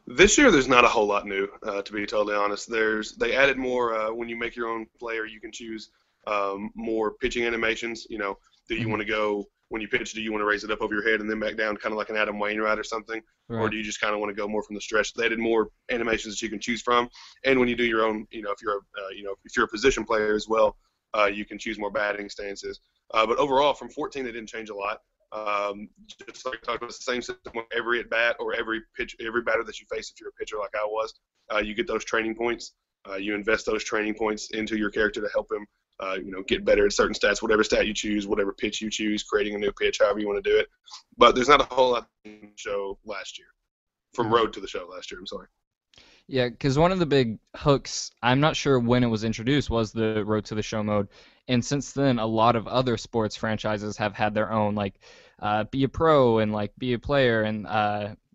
This year, there's not a whole lot new, to be totally honest. They added more when you make your own player. You can choose more pitching animations. You know, do you want to go when you pitch? Do you want to raise it up over your head and then back down, kind of like an Adam Wainwright or something, or do you just kind of want to go more from the stretch? They added more animations that you can choose from, and when you do your own, if you're a position player as well, you can choose more batting stances. But overall, from 14, they didn't change a lot. Just like I talked about, it's the same system with every at bat or every batter that you face. If you're a pitcher like I was, you get those training points. You invest those training points into your character to help him, get better at certain stats, whatever stat you choose, whatever pitch you choose, creating a new pitch, however you want to do it. But there's not a whole lot in the show last year, from Road to the Show last year. I'm sorry. Yeah, because one of the big hooks, I'm not sure when it was introduced, was the Road to the Show mode. And since then, a lot of other sports franchises have had their own, like be a pro and like be a player and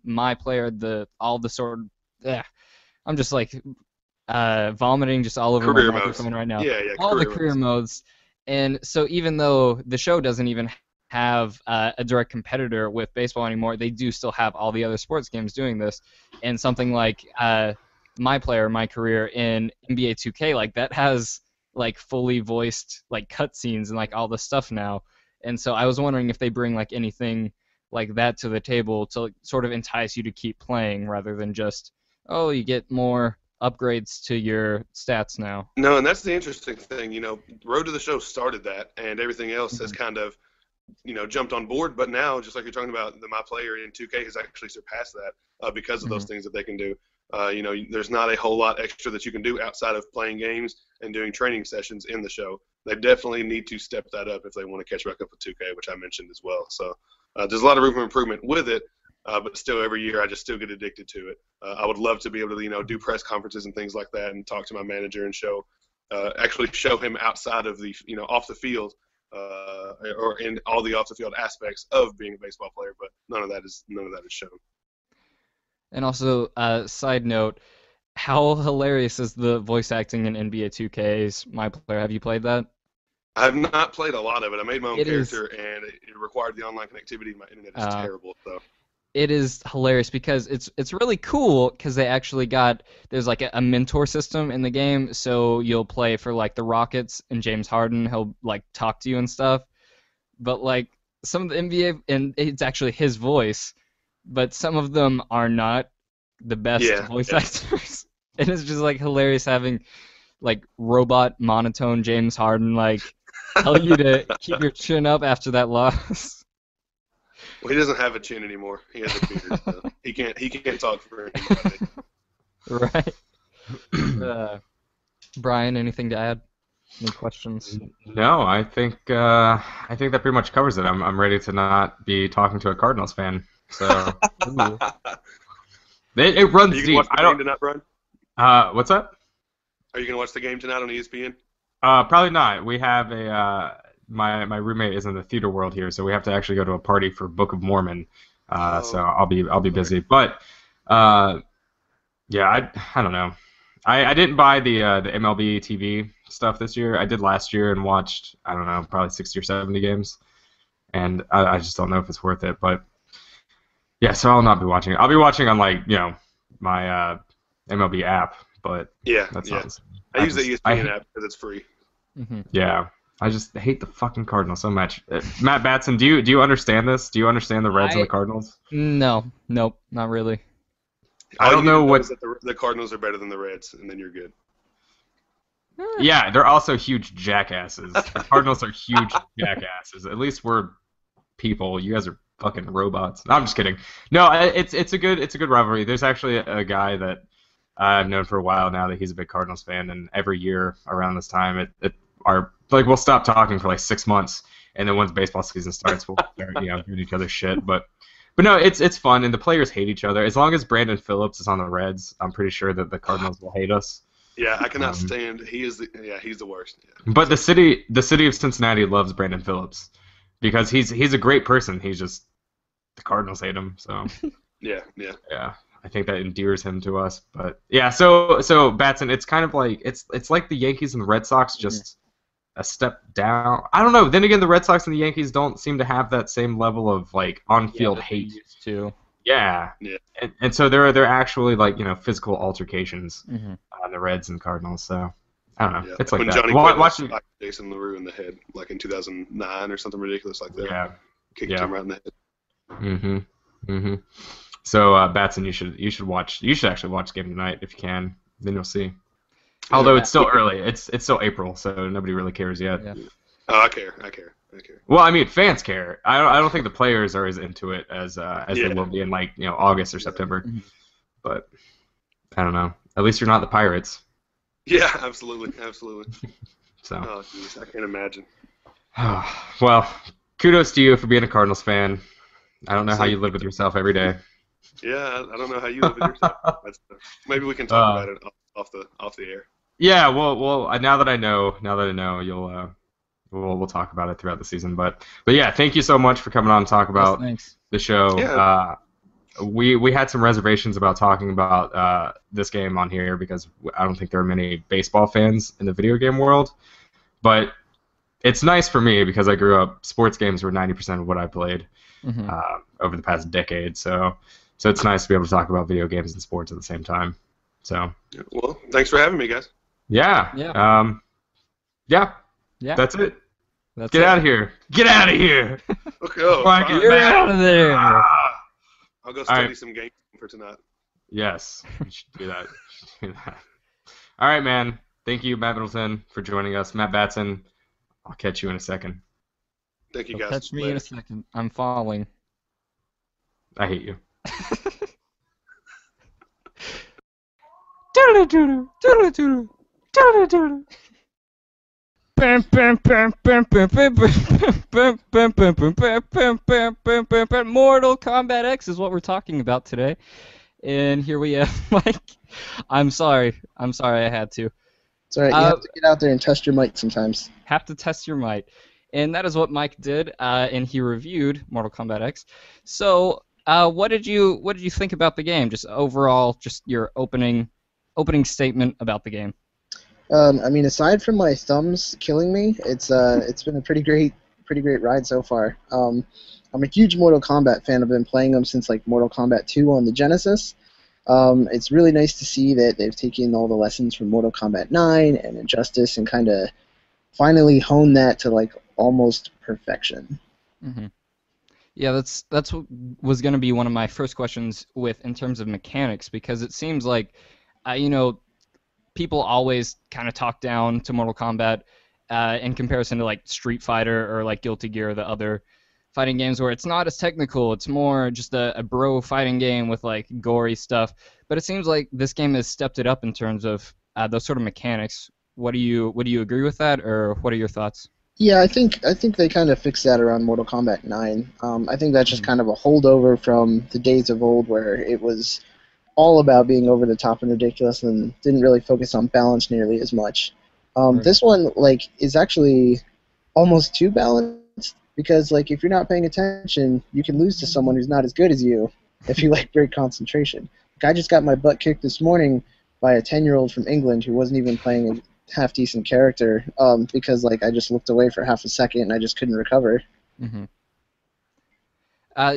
my player, all the sort of, I'm just like vomiting just all over Career my microphone modes. right now. Yeah, yeah. All the career modes. And so even though the show doesn't even have a direct competitor with baseball anymore, they do still have all the other sports games doing this. And something like my career in NBA 2K, like that has like fully voiced like cutscenes and like all this stuff now. And so I was wondering if they bring like anything like that to the table to like, sort of entice you to keep playing rather than just, oh, you get more upgrades to your stats now. No, and that's the interesting thing. Road to the Show started that, and everything else has kind of, jumped on board. But now, just like you're talking about, my player in 2K has actually surpassed that because of those things that they can do. There's not a whole lot extra that you can do outside of playing games and doing training sessions in the show. They definitely need to step that up if they want to catch back up with 2K, which I mentioned as well. So there's a lot of room for improvement with it. But still, every year I just still get addicted to it. I would love to be able to, do press conferences and things like that, and talk to my manager and actually show him outside of the, off the field, or in all the off the field aspects of being a baseball player. But none of that is shown. And also, side note, how hilarious is the voice acting in NBA 2K's My Player? Have you played that? I have not played a lot of it. I made my own character, and it required the online connectivity. My internet is terrible, so. It is hilarious because it's really cool because they actually there's like a mentor system in the game, so you'll play for like the Rockets and James Harden, he'll like talk to you and stuff, but like some of the NBA, and it's actually his voice, but some of them are not the best voice actors, and it's just like hilarious having like robot monotone James Harden like tell you to keep your chin up after that loss. Well, he doesn't have a chin anymore. He has a beard. So he can't talk for anybody. Right. Brian, anything to add? Any questions? No, I think that pretty much covers it. I'm ready to not be talking to a Cardinals fan. So it runs deep. Watch the game tonight, Brian? What's that? Are you gonna watch the game tonight on ESPN? Probably not. We have my roommate is in the theater world here, so we have to actually go to a party for Book of Mormon. So I'll be busy. But I don't know. I didn't buy the MLB TV stuff this year. I did last year and watched, I don't know, probably 60 or 70 games, and I just don't know if it's worth it. But yeah, so I'll not be watching it. I'll be watching on my MLB app. But that's not. I use the ESPN app because it's free. Mm-hmm. Yeah. I just hate the fucking Cardinals so much. Matt Batson, do you understand this? Do you understand the Reds and the Cardinals? Nope, not really. I don't know what. The Cardinals are better than the Reds, and then you're good. Yeah, they're also huge jackasses. The Cardinals are huge jackasses. At least we're people. You guys are fucking robots. No, I'm just kidding. No, it's a good rivalry. There's actually a guy that I've known for a while now that he's a big Cardinals fan, and every year around this time, we'll stop talking for like 6 months, and then once baseball season starts, we'll start giving each other shit. But no, it's fun, and the players hate each other. As long as Brandon Phillips is on the Reds, I'm pretty sure that the Cardinals will hate us. Yeah, I cannot stand. He's the worst. Yeah. But the city of Cincinnati loves Brandon Phillips because he's a great person. He's just the Cardinals hate him. So yeah. I think that endears him to us. But yeah, so Batson, it's kind of like it's like the Yankees and the Red Sox just a step down. I don't know. Then again, the Red Sox and the Yankees don't seem to have that same level of like on-field hate. Used to. Yeah. And so they're actually like physical altercations on the Reds and Cardinals. So I don't know. Yeah. It's like when that. Johnny Quinn like Jason LaRue in the head, like in 2009 or something ridiculous like that. Yeah. Kicked him right in the head. So Batson, you should watch. You should actually watch the game tonight if you can. Then you'll see. Although it's still early. It's still April, so nobody really cares yet. Yeah. Oh, I care. Well, I mean, fans care. I don't think the players are as into it as they will be in like August or September. But I don't know. At least you're not the Pirates. Yeah, absolutely. So. Oh, geez, I can't imagine. Well, kudos to you for being a Cardinals fan. I don't know how you live with yourself every day. Yeah, I don't know how you live with yourself. Maybe we can talk about it off the air. Yeah, well, now that I know, you'll we'll talk about it throughout the season. But yeah, thank you so much for coming on and talk about the show. Yeah. We had some reservations about talking about this game on here because I don't think there are many baseball fans in the video game world. But it's nice for me because I grew up, sports games were 90% of what I played over the past decade. So it's nice to be able to talk about video games and sports at the same time. So. Well, thanks for having me, guys. Yeah. Yeah. That's it. Get out of here. Get out of here. Okay. Oh, get out of there. I'll go study some games for tonight. Yes, you should do that. All right, man. Thank you, Matt Middleton, for joining us. Matt Batson, I'll catch you in a second. Thank you, guys. Catch me in a second. I'm falling. I hate you. Mortal Kombat X is what we're talking about today. And here we have Mike. I'm sorry I had to. It's alright, you have to get out there and test your mic sometimes. Have to test your mic. And that is what Mike did, and he reviewed Mortal Kombat X. So, what did you think about the game? Just overall, just your opening statement about the game. I mean, aside from my thumbs killing me, it's been a pretty great ride so far. I'm a huge Mortal Kombat fan. I've been playing them since like Mortal Kombat 2 on the Genesis. It's really nice to see that they've taken all the lessons from Mortal Kombat 9 and Injustice and kind of finally honed that to like almost perfection. Mm-hmm. Yeah, that's what was going to be one of my first questions in terms of mechanics, because it seems like, people always kind of talk down to Mortal Kombat in comparison to like Street Fighter or like Guilty Gear, the other fighting games where it's not as technical. It's more just a bro fighting game with like gory stuff. But it seems like this game has stepped it up in terms of those sort of mechanics. Would you agree with that, or what are your thoughts? Yeah, I think they kind of fixed that around Mortal Kombat 9. I think that's just kind of a holdover from the days of old where it was all about being over the top and ridiculous and didn't really focus on balance nearly as much. Right. This one is actually almost too balanced, because like if you're not paying attention, you can lose to someone who's not as good as you if you break concentration. Like, I just got my butt kicked this morning by a 10-year-old from England who wasn't even playing a half-decent character because I just looked away for half a second and I just couldn't recover. Mm-hmm.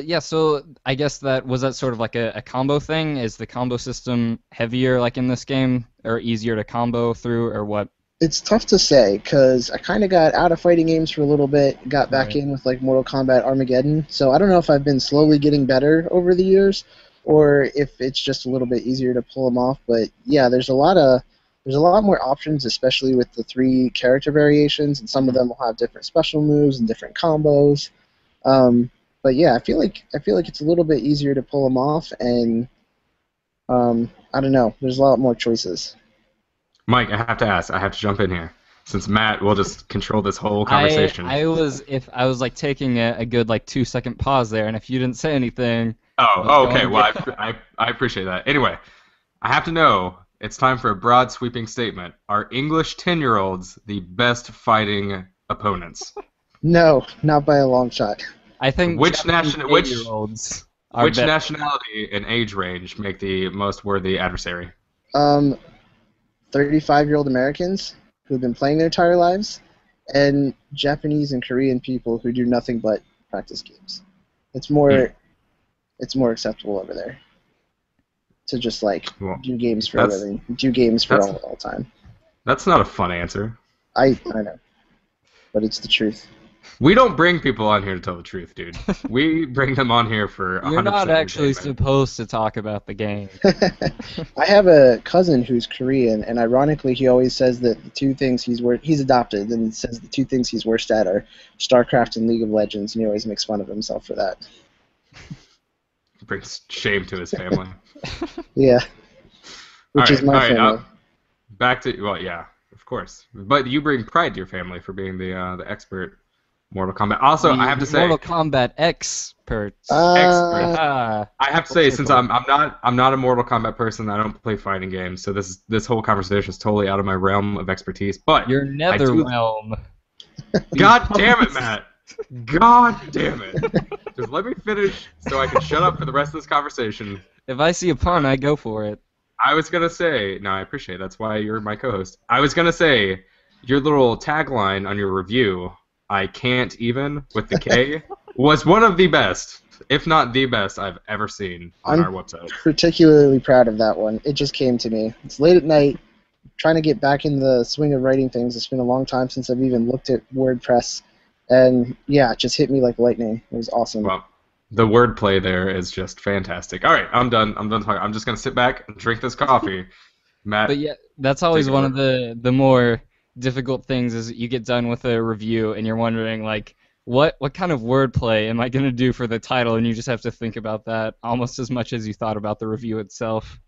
Yeah, so I guess that sort of like a combo thing? Is the combo system heavier in this game, or easier to combo through, or what? It's tough to say, because I kind of got out of fighting games for a little bit, got back in with Mortal Kombat Armageddon, so I don't know if I've been slowly getting better over the years, or if it's just a little bit easier to pull them off. But yeah, there's a lot more options, especially with the 3 character variations, and some of them will have different special moves and different combos. But yeah, I feel like it's a little bit easier to pull them off, and I don't know. There's a lot more choices. Mike, I have to ask. I have to jump in here, since Matt will just control this whole conversation. I was taking a good 2-second pause there, and if you didn't say anything. Oh, okay. Well, I appreciate that. Anyway, I have to know. It's time for a broad, sweeping statement. Are English 10-year-olds the best fighting opponents? No, not by a long shot. I think which nationality nationality and age range make the most worthy adversary? 35-year-old Americans who've been playing their entire lives, and Japanese and Korean people who do nothing but practice games. It's more acceptable over there to just do games for a living, do games for all time. That's not a fun answer. I know, but it's the truth. We don't bring people on here to tell the truth, dude. We bring them on here for 100% You're not actually supposed to talk about the game. I have a cousin who's Korean, and ironically, he always says that the 2 things he's adopted, and he says the 2 things he's worst at are StarCraft and League of Legends, and he always makes fun of himself for that. Brings shame to his family. Yeah. Which is my family. Back to, yeah, of course. But you bring pride to your family for being the expert Mortal Kombat. Also, I have to say, Mortal Kombat expert. I have to say, since I'm not a Mortal Kombat person, I don't play fighting games, so this whole conversation is totally out of my realm of expertise. But your nether realm. God damn it, Matt. God damn it. Just let me finish so I can shut up for the rest of this conversation. If I see a pun, I go for it. I was going to say, no, I appreciate it. That's why you're my co-host. I was going to say, your little tagline on your review, I can't even, with the K, was one of the best, if not the best, I've ever seen on our website. Particularly proud of that one. It just came to me. It's late at night, trying to get back in the swing of writing things. It's been a long time since I've even looked at WordPress. And, yeah, it just hit me like lightning. It was awesome. Well, the wordplay there is just fantastic. All right, I'm done. I'm done talking. I'm just going to sit back and drink this coffee. Matt. But yeah, that's always one of the more difficult things is you get done with a review and you're wondering, like, what kind of wordplay am I going to do for the title? And you just have to think about that almost as much as you thought about the review itself.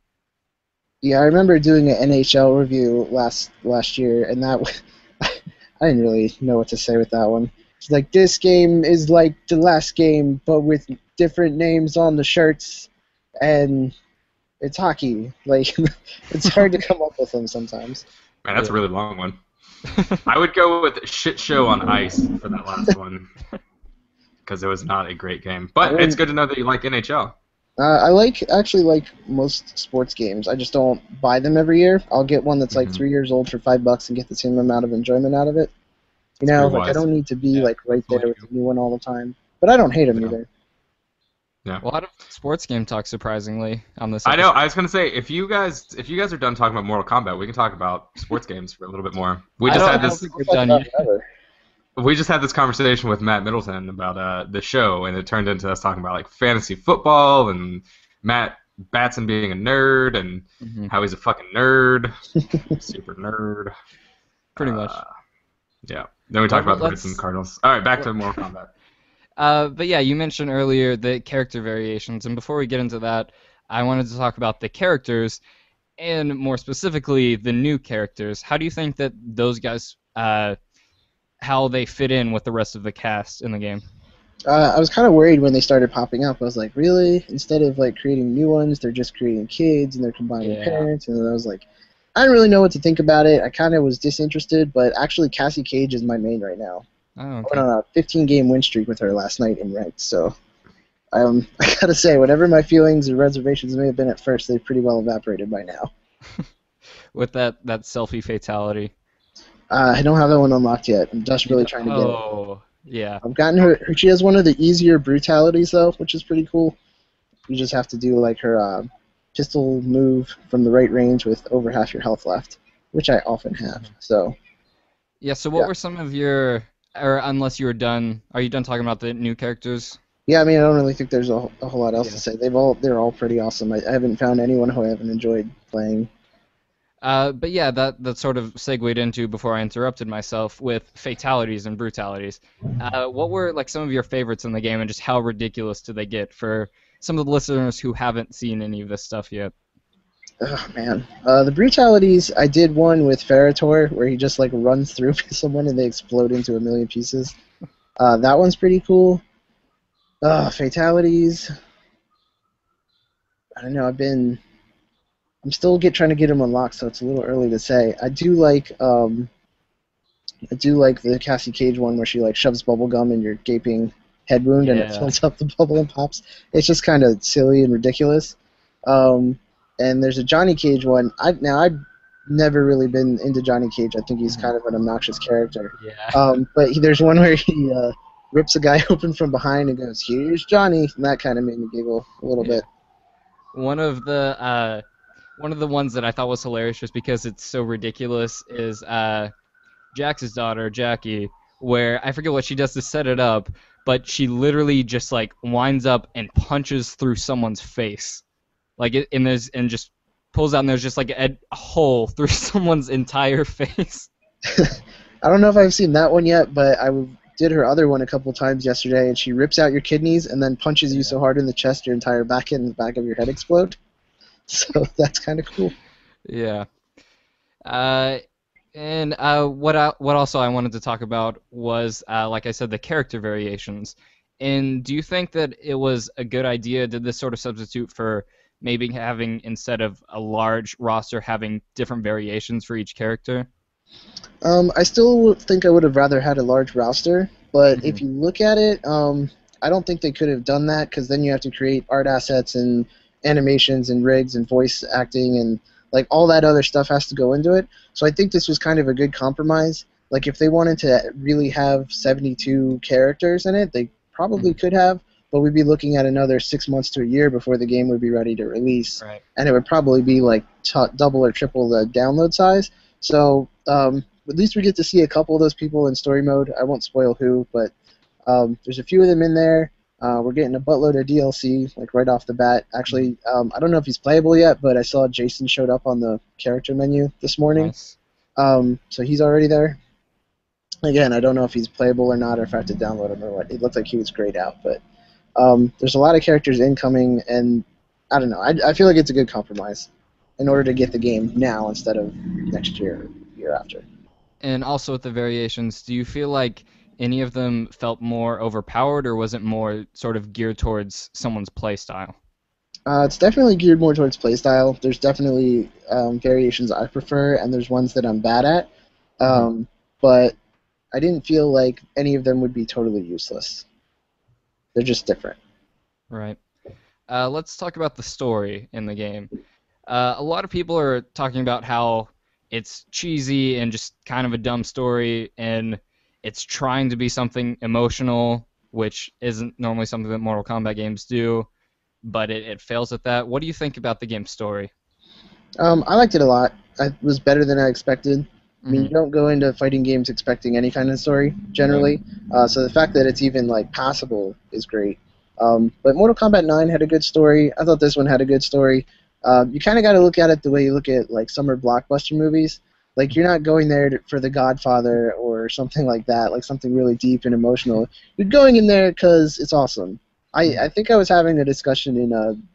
Yeah, I remember doing an NHL review last year, and that I didn't really know what to say with that one. It's like, this game is like the last game, but with different names on the shirts, and it's hockey. Like, it's hard to come up with them sometimes. Man, that's a really long one. I would go with Shit Show on Ice for that last one, because it was not a great game. But it's good to know that you like NHL. I actually like most sports games. I just don't buy them every year. I'll get one that's like 3 years old for $5 and get the same amount of enjoyment out of it. You know, like, I don't need to be like right there with the new one all the time. But I don't hate them either. Yeah. A lot of sports game talk, surprisingly, on this episode. episode. I know. I was gonna say, if you guys are done talking about Mortal Kombat, we can talk about sports games for a little bit more. We just had this conversation with Matt Middleton about the show, and it turned into us talking about like fantasy football and Matt Batson being a nerd and how he's a fucking nerd, super nerd. Pretty much. Yeah. Then we talked about the Reds and Cardinals. All right, back to Mortal Kombat. But yeah, you mentioned earlier the character variations, and before we get into that, I wanted to talk about the characters, and more specifically, the new characters. How do you think that those guys, how they fit in with the rest of the cast in the game? I was kind of worried when they started popping up. I was like, really? Instead of like creating new ones, they're just creating kids, and they're combining parents, and I was like, I didn't really know what to think about it. I kind of was disinterested, but actually Cassie Cage is my main right now. Oh, okay. I went on a 15-game win streak with her last night in ranked, so I gotta say, whatever my feelings or reservations may have been at first, they've pretty well evaporated by now. With that selfie fatality. I don't have that one unlocked yet. I'm just really trying to get it. Oh, yeah. I've gotten her. She has one of the easier brutalities though, which is pretty cool. You just have to do like her pistol move from the right range with over half your health left, which I often have. So. Yeah. So what were some of your, or unless you were done, are you done talking about the new characters? Yeah, I mean, I don't really think there's a whole lot else to say. They're all pretty awesome. I haven't found anyone who I haven't enjoyed playing. But yeah, that sort of segued into, before I interrupted myself, with fatalities and brutalities. What were like some of your favorites in the game, and just how ridiculous do they get for some of the listeners who haven't seen any of this stuff yet? Oh man, the brutalities. I did one with Ferritor where he just like runs through someone and they explode into a million pieces. That one's pretty cool. Fatalities. I don't know. I'm still trying to get them unlocked, so it's a little early to say. I do like the Cassie Cage one where she like shoves bubble gum in your gaping head wound and it fills up the bubble and pops. It's just kind of silly and ridiculous. And there's a Johnny Cage one. I've never really been into Johnny Cage. I think he's kind of an obnoxious character. Yeah. But there's one where he rips a guy open from behind and goes, "Here's Johnny," and that kind of made me giggle a little bit. One of the ones that I thought was hilarious just because it's so ridiculous is Jax's daughter, Jackie, where I forget what she does to set it up, but she literally just like winds up and punches through someone's face. And just pulls out, and there's just like a hole through someone's entire face. I don't know if I've seen that one yet, but I did her other one a couple times yesterday, and she rips out your kidneys and then punches you so hard in the chest your entire back end and the back of your head explode. So that's kind of cool. Yeah. And what also I wanted to talk about was, like I said, the character variations. And do you think that it was a good idea? Did this sort of substitute for maybe having, instead of a large roster, having different variations for each character? I still think I would have rather had a large roster, but if you look at it, I don't think they could have done that because then you have to create art assets and animations and rigs and voice acting and like all that other stuff has to go into it. So I think this was kind of a good compromise. Like if they wanted to really have 72 characters in it, they probably could have, but we'd be looking at another 6 months to a year before the game would be ready to release, Right. and it would probably be like double or triple the download size. So at least we get to see a couple of those people in story mode. I won't spoil who, but there's a few of them in there. We're getting a buttload of DLC, like right off the bat. Actually, I don't know if he's playable yet, but I saw Jason showed up on the character menu this morning. Nice. So he's already there. Again, I don't know if he's playable or not, or if I have to download him or what. It looked like he was grayed out, but there's a lot of characters incoming, and I don't know. I feel like it's a good compromise in order to get the game now instead of next year or year after. And also with the variations, do you feel like any of them felt more overpowered, or was it more sort of geared towards someone's play style? It's definitely geared more towards playstyle. There's definitely variations I prefer, and there's ones that I'm bad at. But I didn't feel like any of them would be totally useless. They're just different. Right. Let's talk about the story in the game. A lot of people are talking about how it's cheesy and just kind of a dumb story, and it's trying to be something emotional, which isn't normally something that Mortal Kombat games do, but it fails at that. What do you think about the game's story? I liked it a lot. It was better than I expected. I mean, you don't go into fighting games expecting any kind of story, generally. So the fact that it's even, like, passable is great. But Mortal Kombat 9 had a good story. I thought this one had a good story. You kind of got to look at it the way you look at, like, summer blockbuster movies. Like, you're not going there for The Godfather or something like that, like something really deep and emotional. You're going in there because it's awesome. I think I was having a discussion in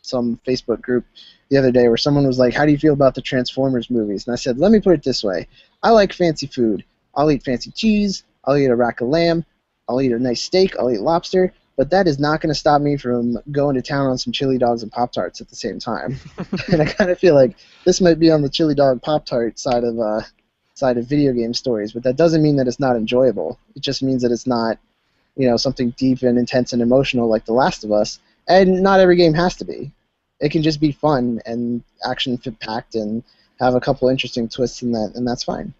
some Facebook group the other day where someone was like, how do you feel about the Transformers movies? And I said, let me put it this way. I like fancy food. I'll eat fancy cheese. I'll eat a rack of lamb. I'll eat a nice steak. I'll eat lobster. But that is not going to stop me from going to town on some chili dogs and Pop-Tarts at the same time. And I kind of feel like this might be on the chili dog Pop-Tart side of video game stories, but that doesn't mean that it's not enjoyable. It just means that it's not, something deep and intense and emotional like The Last of Us. And not every game has to be. It can just be fun and action-packed and have a couple interesting twists in that, and that's fine.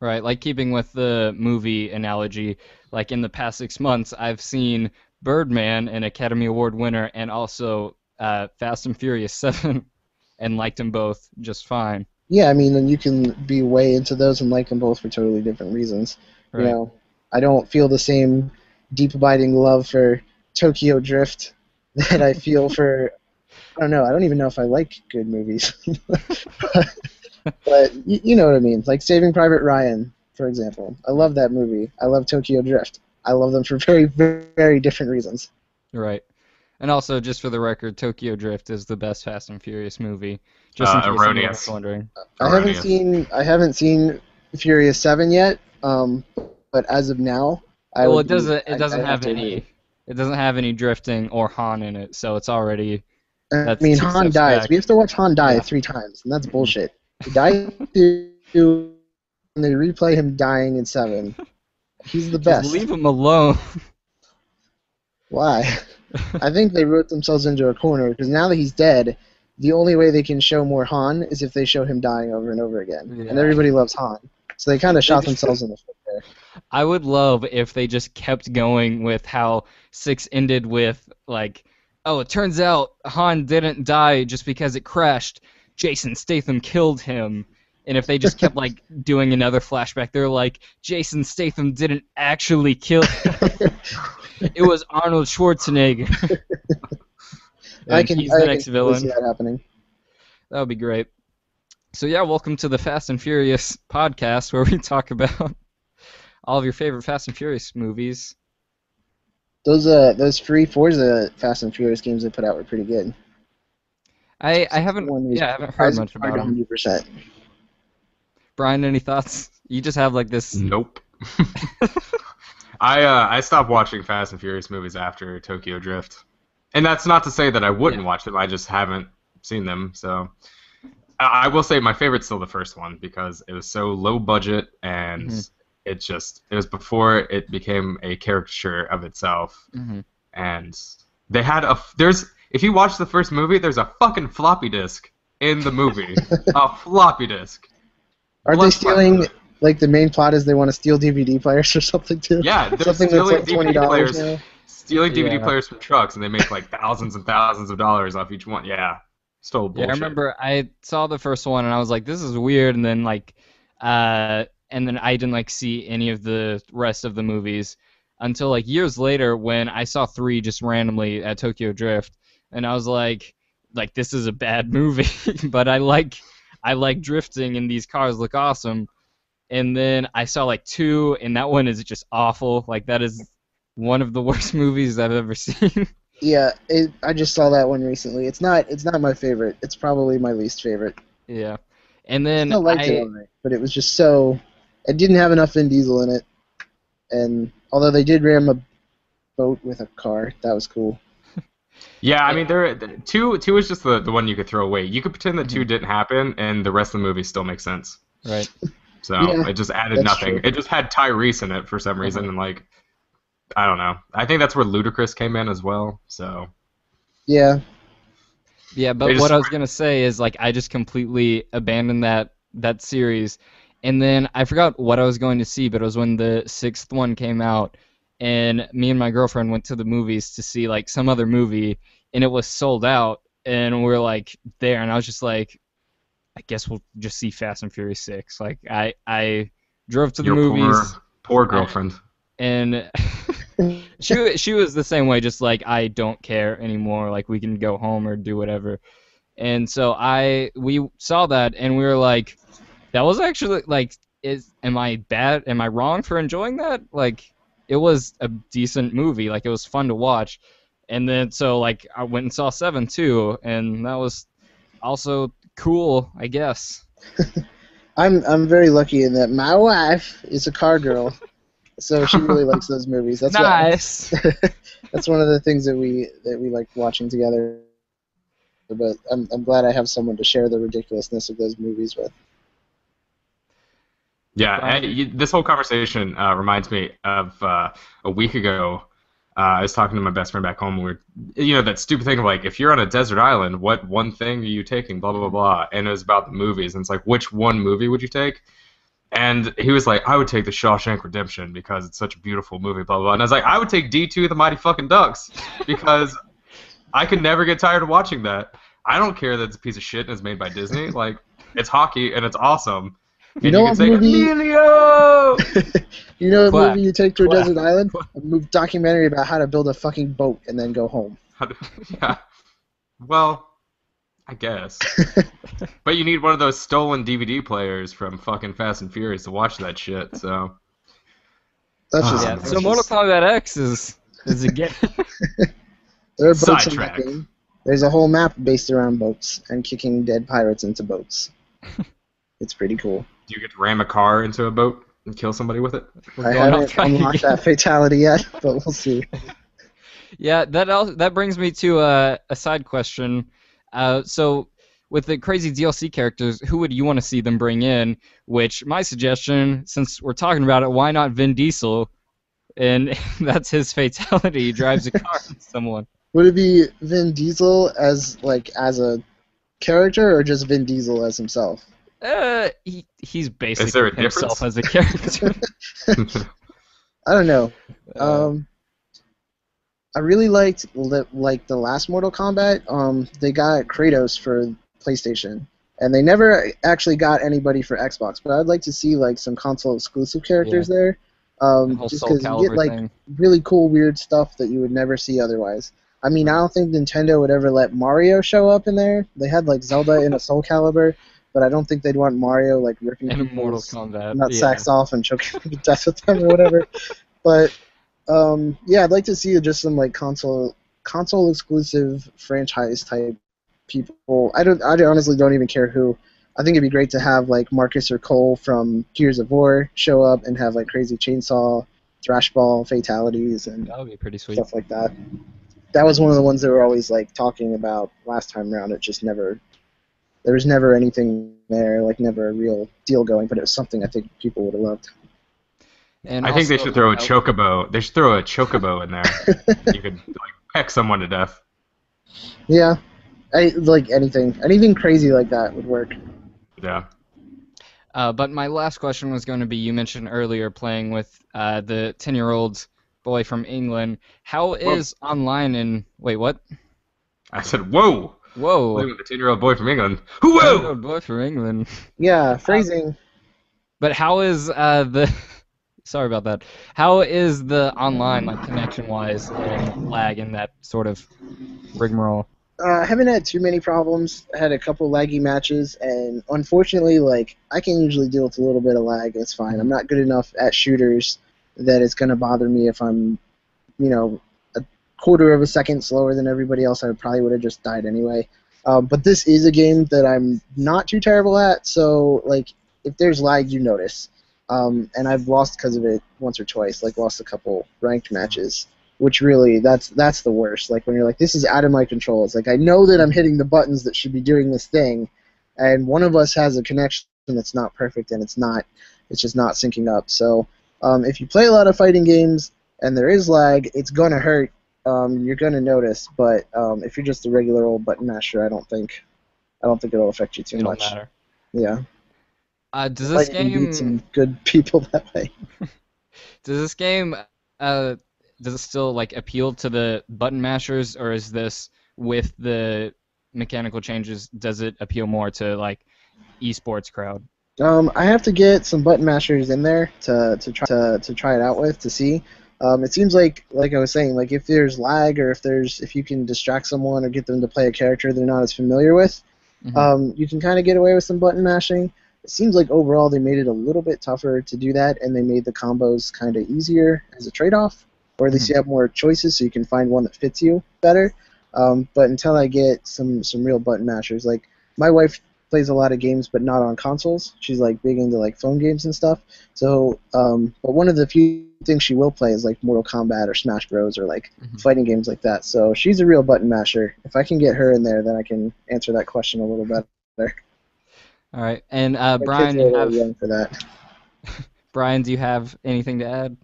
Right, like keeping with the movie analogy, like in the past 6 months, I've seen Birdman, an Academy Award winner, and also Fast and Furious 7, and liked them both just fine. Yeah, I mean, and you can be way into those and like them both for totally different reasons. Right. I don't feel the same deep, abiding love for Tokyo Drift that I feel for, I don't know, I don't even know if I like good movies. But you know what I mean, like Saving Private Ryan, for example. I love that movie. I love Tokyo Drift. I love them for very, very different reasons. Right. And also, just for the record, Tokyo Drift is the best Fast and Furious movie. Just in case anyone was wondering. I haven't seen Furious 7 yet, but as of now, it doesn't have any drifting or Han in it, so it's already. I mean, Han dies. Back. We have to watch Han die 3 times, and that's bullshit. He died 2, and they replay him dying in 7. He's the best. Just leave him alone. Why? I think they wrote themselves into a corner, because now that he's dead, the only way they can show more Han is if they show him dying over and over again. Yeah. And everybody loves Han. So they kind of shot themselves in the foot there. I would love if they just kept going with how 6 ended with, like, oh, it turns out Han didn't die just because it crashed. Jason Statham killed him. And if they just kept, like, doing another flashback, they're like, Jason Statham didn't actually kill him. It was Arnold Schwarzenegger. He's the next villain. See that happening. That would be great. So yeah, welcome to the Fast and Furious podcast, where we talk about all of your favorite Fast and Furious movies. Those free Forza Fast and Furious games they put out were pretty good. I haven't heard much about them. 100%. Brian, any thoughts? You just have like this. Nope. I stopped watching Fast and Furious movies after Tokyo Drift, and that's not to say that I wouldn't watch them. I just haven't seen them. So I will say my favorite's still the first one because it was so low budget and it was before it became a caricature of itself. And they had if you watch the first movie, there's a fucking floppy disk in the movie. A floppy disk. Are they stealing, like, the main plot is they want to steal DVD players or something, too? Yeah, they're something stealing that's like DVD $20 players. now? Stealing DVD players from trucks, and they make, like, thousands and thousands of dollars off each one. Yeah. Still bullshit. Yeah, I remember I saw the first one, and I was like, this is weird, and then, like, and then I didn't, like, see any of the rest of the movies until, like, years later when I saw 3 just randomly at Tokyo Drift, and I was like, this is a bad movie, but I like drifting, and these cars look awesome. And then I saw, like, 2, and that one is just awful. Like, that is one of the worst movies I've ever seen. Yeah, I just saw that one recently. It's not my favorite. It's probably my least favorite. Yeah. And then I still liked it, alright, but it was just so... It didn't have enough Vin Diesel in it. And although they did ram a boat with a car, that was cool. Yeah, I mean, two is just the one you could throw away. You could pretend that 2 didn't happen, and the rest of the movie still makes sense. Right. So Yeah, it just added nothing. true. It just had Tyrese in it for some reason, and like, I don't know. I think that's where Ludacris came in as well. So. Yeah. Yeah, but what I was gonna say is, like, I just completely abandoned that series, and then I forgot what I was going to see, but it was when the 6th one came out, and me and my girlfriend went to the movies to see, like, some other movie, and it was sold out, and we were, like, there, and I was just like, I guess we'll just see Fast and Furious 6. Like, I drove to the movies. Poor girlfriend. And she was the same way, just like, I don't care anymore. Like, we can go home or do whatever. And so we saw that, and we were like, that was actually, like, am I bad? Am I wrong for enjoying that? Like, it was a decent movie. Like, it was fun to watch. And then, so, like, I went and saw 7 too, and that was also cool, I guess. I'm very lucky in that my wife is a car girl, so she really likes those movies. That's nice. That's one of the things that we like watching together. But I'm glad I have someone to share the ridiculousness of those movies with. Yeah, this whole conversation reminds me of a week ago. I was talking to my best friend back home. That stupid thing of, like, if you're on a desert island, what one thing are you taking? Blah, blah, blah, blah. And it was about the movies. And it's like, which one movie would you take? And he was like, I would take The Shawshank Redemption because it's such a beautiful movie, blah, blah, blah. And I was like, I would take D2 The Mighty Fucking Ducks because I could never get tired of watching that. I don't care that it's a piece of shit and it's made by Disney. Like, it's hockey and it's awesome. You know what movie? Emilio! You know what movie you take to a desert island? A documentary about how to build a fucking boat and then go home. Yeah. Well, I guess. But you need one of those stolen DVD players from fucking Fast and Furious to watch that shit. So. That's just. So Mortal Kombat X is a game. There are boats in that game. There's a whole map based around boats and kicking dead pirates into boats. It's pretty cool. Do you get to ram a car into a boat and kill somebody with it? I haven't unlocked that fatality yet, but we'll see. Yeah, that brings me to a side question. So, with the crazy DLC characters, who would you want to see them bring in? Which, my suggestion, since we're talking about it, why not Vin Diesel? And that's his fatality. He drives a car into someone. Would it be Vin Diesel as a character, or just Vin Diesel as himself? He's basically himself as a character. I don't know. I really liked the last Mortal Kombat. They got Kratos for PlayStation, and they never actually got anybody for Xbox. But I'd like to see like some console exclusive characters there, just because you get like really cool, weird stuff that you would never see otherwise. I mean, I don't think Nintendo would ever let Mario show up in there. They had like Zelda in a Soul Calibur, but I don't think they'd want Mario like ripping people's nutsacks off and choking them to death with them or whatever. But yeah, I'd like to see just some like console exclusive franchise type people. I honestly don't even care who. I think it'd be great to have like Marcus or Cole from Gears of War show up and have like crazy chainsaw, thrash ball fatalities and that would be pretty sweet. Stuff like that. That was one of the ones they were always like talking about last time around. It just never there was never anything there, like never a real deal going, but it was something I think people would have loved. And I think they should throw a chocobo. They should throw a chocobo in there. You could like peck someone to death. Yeah, like anything crazy like that would work. Yeah. But my last question was going to be, you mentioned earlier playing with the 10-year-old boy from England. How is online in... Wait, what? I said, whoa! Whoa. Playing with a 10-year-old boy from England. Whoa! 10-year-old boy from England. Yeah, phrasing. But how is the... Sorry about that. How is the online, like, connection-wise and lag in that sort of rigmarole? I haven't had too many problems. I had a couple laggy matches, and unfortunately, like, I can usually deal with a little bit of lag. It's fine. I'm not good enough at shooters that it's going to bother me if I'm, a quarter of a second slower than everybody else. I probably would have just died anyway. But this is a game that I'm not too terrible at, so, like, if there's lag, you notice. And I've lost because of it once or twice, like lost a couple ranked matches, which really, that's the worst. Like when you're like, this is out of my control. It's like, I know that I'm hitting the buttons that should be doing this thing, and one of us has a connection that's not perfect, and it's just not syncing up. So if you play a lot of fighting games and there is lag, it's gonna hurt. You're gonna notice, but if you're just a regular old button masher, I don't think it'll affect you too much. It'll matter. Yeah. Does this game beat some good people that way? Does this game does it still like appeal to the button mashers, or is this with the mechanical changes? Does it appeal more to like esports crowd? I have to get some button mashers in there to try it out with to see. It seems like I was saying, like if there's lag or if you can distract someone or get them to play a character they're not as familiar with, you can kind of get away with some button mashing. It seems like overall they made it a little bit tougher to do that, and they made the combos kind of easier as a trade-off, or at least you have more choices so you can find one that fits you better. But until I get some real button mashers, like my wife plays a lot of games but not on consoles. She's like big into like phone games and stuff. So, but one of the few things she will play is like Mortal Kombat or Smash Bros. Or like fighting games like that. So she's a real button masher. If I can get her in there, then I can answer that question a little better. All right, and Brian, you have young for that. Brian, do you have anything to add?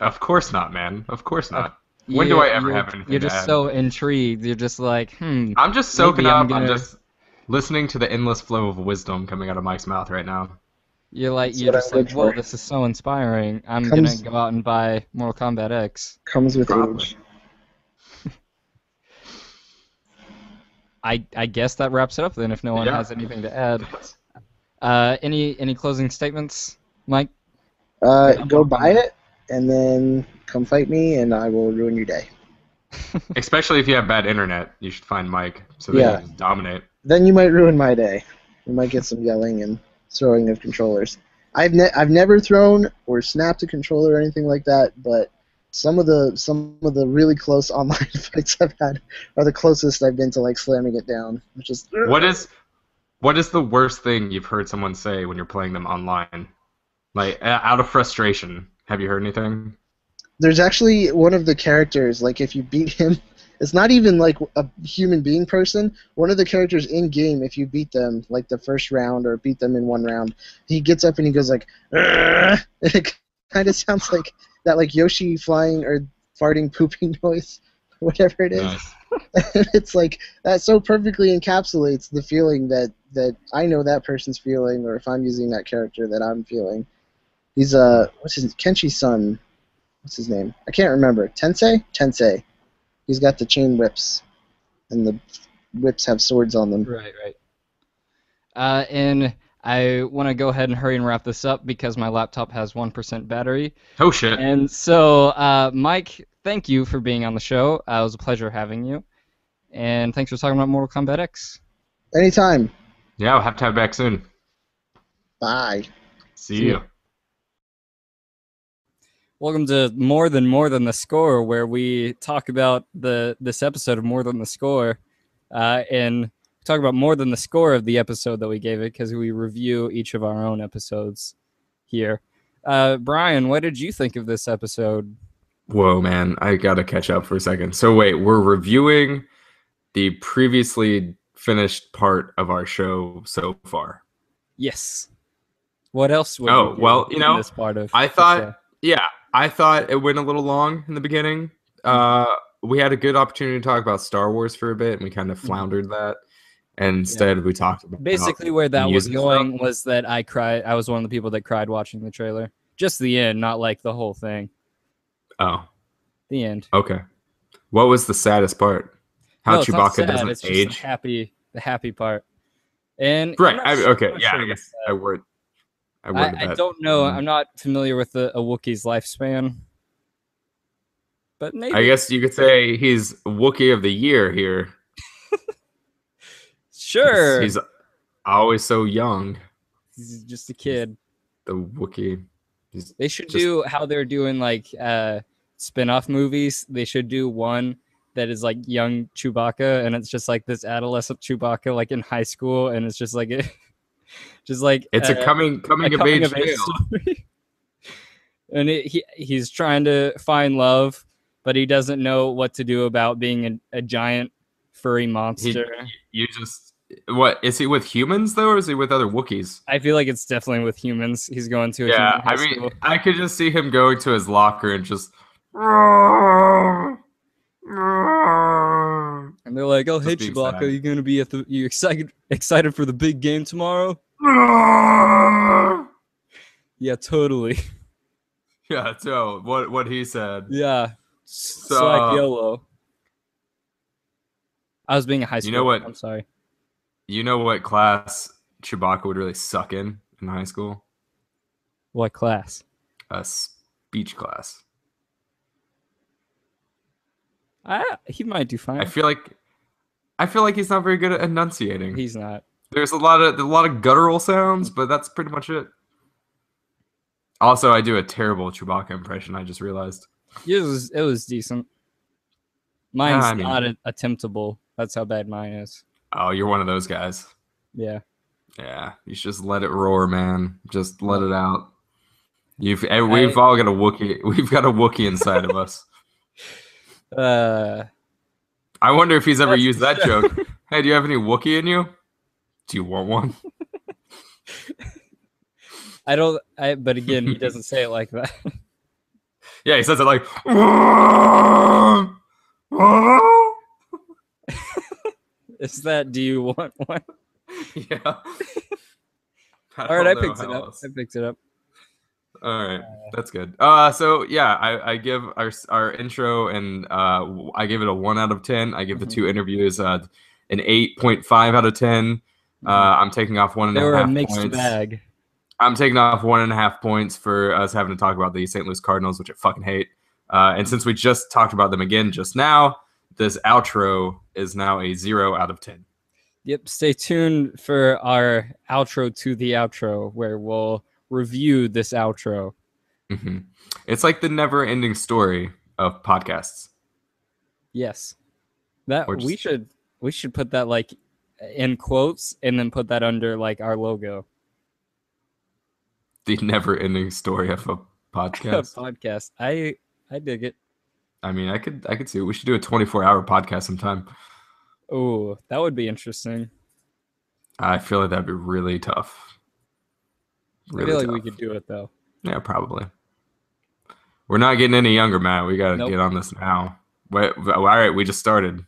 Of course not, man. Of course not. When do I ever have anything to add? You're just so intrigued. You're just like, I'm just soaking up. I'm just listening to the endless flow of wisdom coming out of Mike's mouth right now. You're just like, whoa, this is so inspiring. I'm gonna go out and buy Mortal Kombat X. Comes with age. I guess that wraps it up then. If no one has anything to add. Any closing statements, Mike? Go buy it, and then come fight me, and I will ruin your day. Especially if you have bad internet, you should find Mike so that you can dominate. Then you might ruin my day. You might get some yelling and throwing of controllers. I've never thrown or snapped a controller or anything like that, but some of the really close online fights I've had are the closest I've been to like slamming it down. Which is What is the worst thing you've heard someone say when you're playing them online? Like, out of frustration, have you heard anything? There's actually one of the characters, like, if you beat him, it's not even, like, a human being person. One of the characters in-game, if you beat them, like, the first round or beat them in one round, he gets up and he goes, like, and it kind of sounds like that, like, Yoshi flying or farting, pooping noise, whatever it is. Nice. It's like that so perfectly encapsulates the feeling that I know that person's feeling, or if I'm using that character that I'm feeling. He's Kenshi's son. What's his name? I can't remember. Tensei. He's got the chain whips, and the whips have swords on them. Right. And I want to go ahead and hurry and wrap this up because my laptop has 1% battery. Oh shit. And so, Mike, thank you for being on the show. It was a pleasure having you. And thanks for talking about Mortal Kombat X. Anytime. Yeah, we'll have to have back soon. Bye. See you. Welcome to More Than the Score, where we talk about this episode of More Than the Score, and talk about more than the score of the episode that we gave it, because we review each of our own episodes here. Brian, what did you think of this episode? Whoa, man, I gotta catch up for a second. So wait, we're reviewing the previously finished part of our show so far. Yes. What else would Oh, we do well, in this part of I the thought, show? I thought it went a little long in the beginning. We had a good opportunity to talk about Star Wars for a bit, and we kind of floundered that. And instead, we talked about basically where that was music going stuff. was that I cried. I was one of the people that cried watching the trailer. Just the end, not like the whole thing. Oh, The end. okay. What was the saddest part? How No, it's not Chewbacca sad, doesn't it's just age? the happy part. And Right. I'm not Okay. I'm not Yeah. sure I about guess that. I worded I that. don't know. I'm not familiar with a Wookiee's lifespan, but maybe. I guess you could say he's Wookiee of the Year here. Sure. He's always so young. He's just a kid. The Wookiee. They should do how they're doing like spin-off movies. They should do one that is like young Chewbacca, and it's just like this adolescent Chewbacca like in high school, and it's just like it's a coming of age tale. story. And he's trying to find love, but he doesn't know what to do about being a giant furry monster. What is he with humans though, or is he with other Wookiees? I feel like it's definitely with humans. He's going to a human high school. I could just see him going to his locker and just and they're like, "Oh, hey Chewbacca, you gonna be you excited for the big game tomorrow?" Yeah, totally. Yeah, so what he said. Yeah. So like YOLO. I was being a high school. You know what? I'm sorry. You know what class Chewbacca would really suck in high school? What class? A speech class. He might do fine. I feel like he's not very good at enunciating. He's not. There's a lot of guttural sounds, but that's pretty much it. Also, I do a terrible Chewbacca impression. I just realized. It was decent. Mine's not attemptable. That's how bad mine is. Oh, you're one of those guys. Yeah. Yeah, you should just let it roar, man. Just let it out. We've all got a Wookiee. We've got a Wookiee inside of us. I wonder if he's ever used that joke. Hey, do you have any Wookiee in you? Do you want one? But again, he doesn't say it like that. Yeah, he says it like. Is that? Do you want one? Yeah. All right, I picked it up. I picked it up. All right, that's good. So yeah, I give our intro, and I give it a 1 out of 10. I give the 2 interviews an 8.5 out of 10. I'm taking off 1.5 points. They were a mixed bag. I'm taking off 1.5 points for us having to talk about the St. Louis Cardinals, which I fucking hate. And since we just talked about them again just now, this outro is now a 0 out of 10. Yep. Stay tuned for our outro to the outro, where we'll review this outro. Mm-hmm. It's like the never-ending story of podcasts. Yes. We should put that like in quotes and then put that under like our logo. The never-ending story of a podcast. Podcast. I dig it. I mean, I could see it. We should do a 24-hour podcast sometime. Oh, that would be interesting. I feel like that'd be really tough. I feel like we could do it though. Yeah, probably. We're not getting any younger, Matt. We gotta get on this now. Wait, all right, we just started.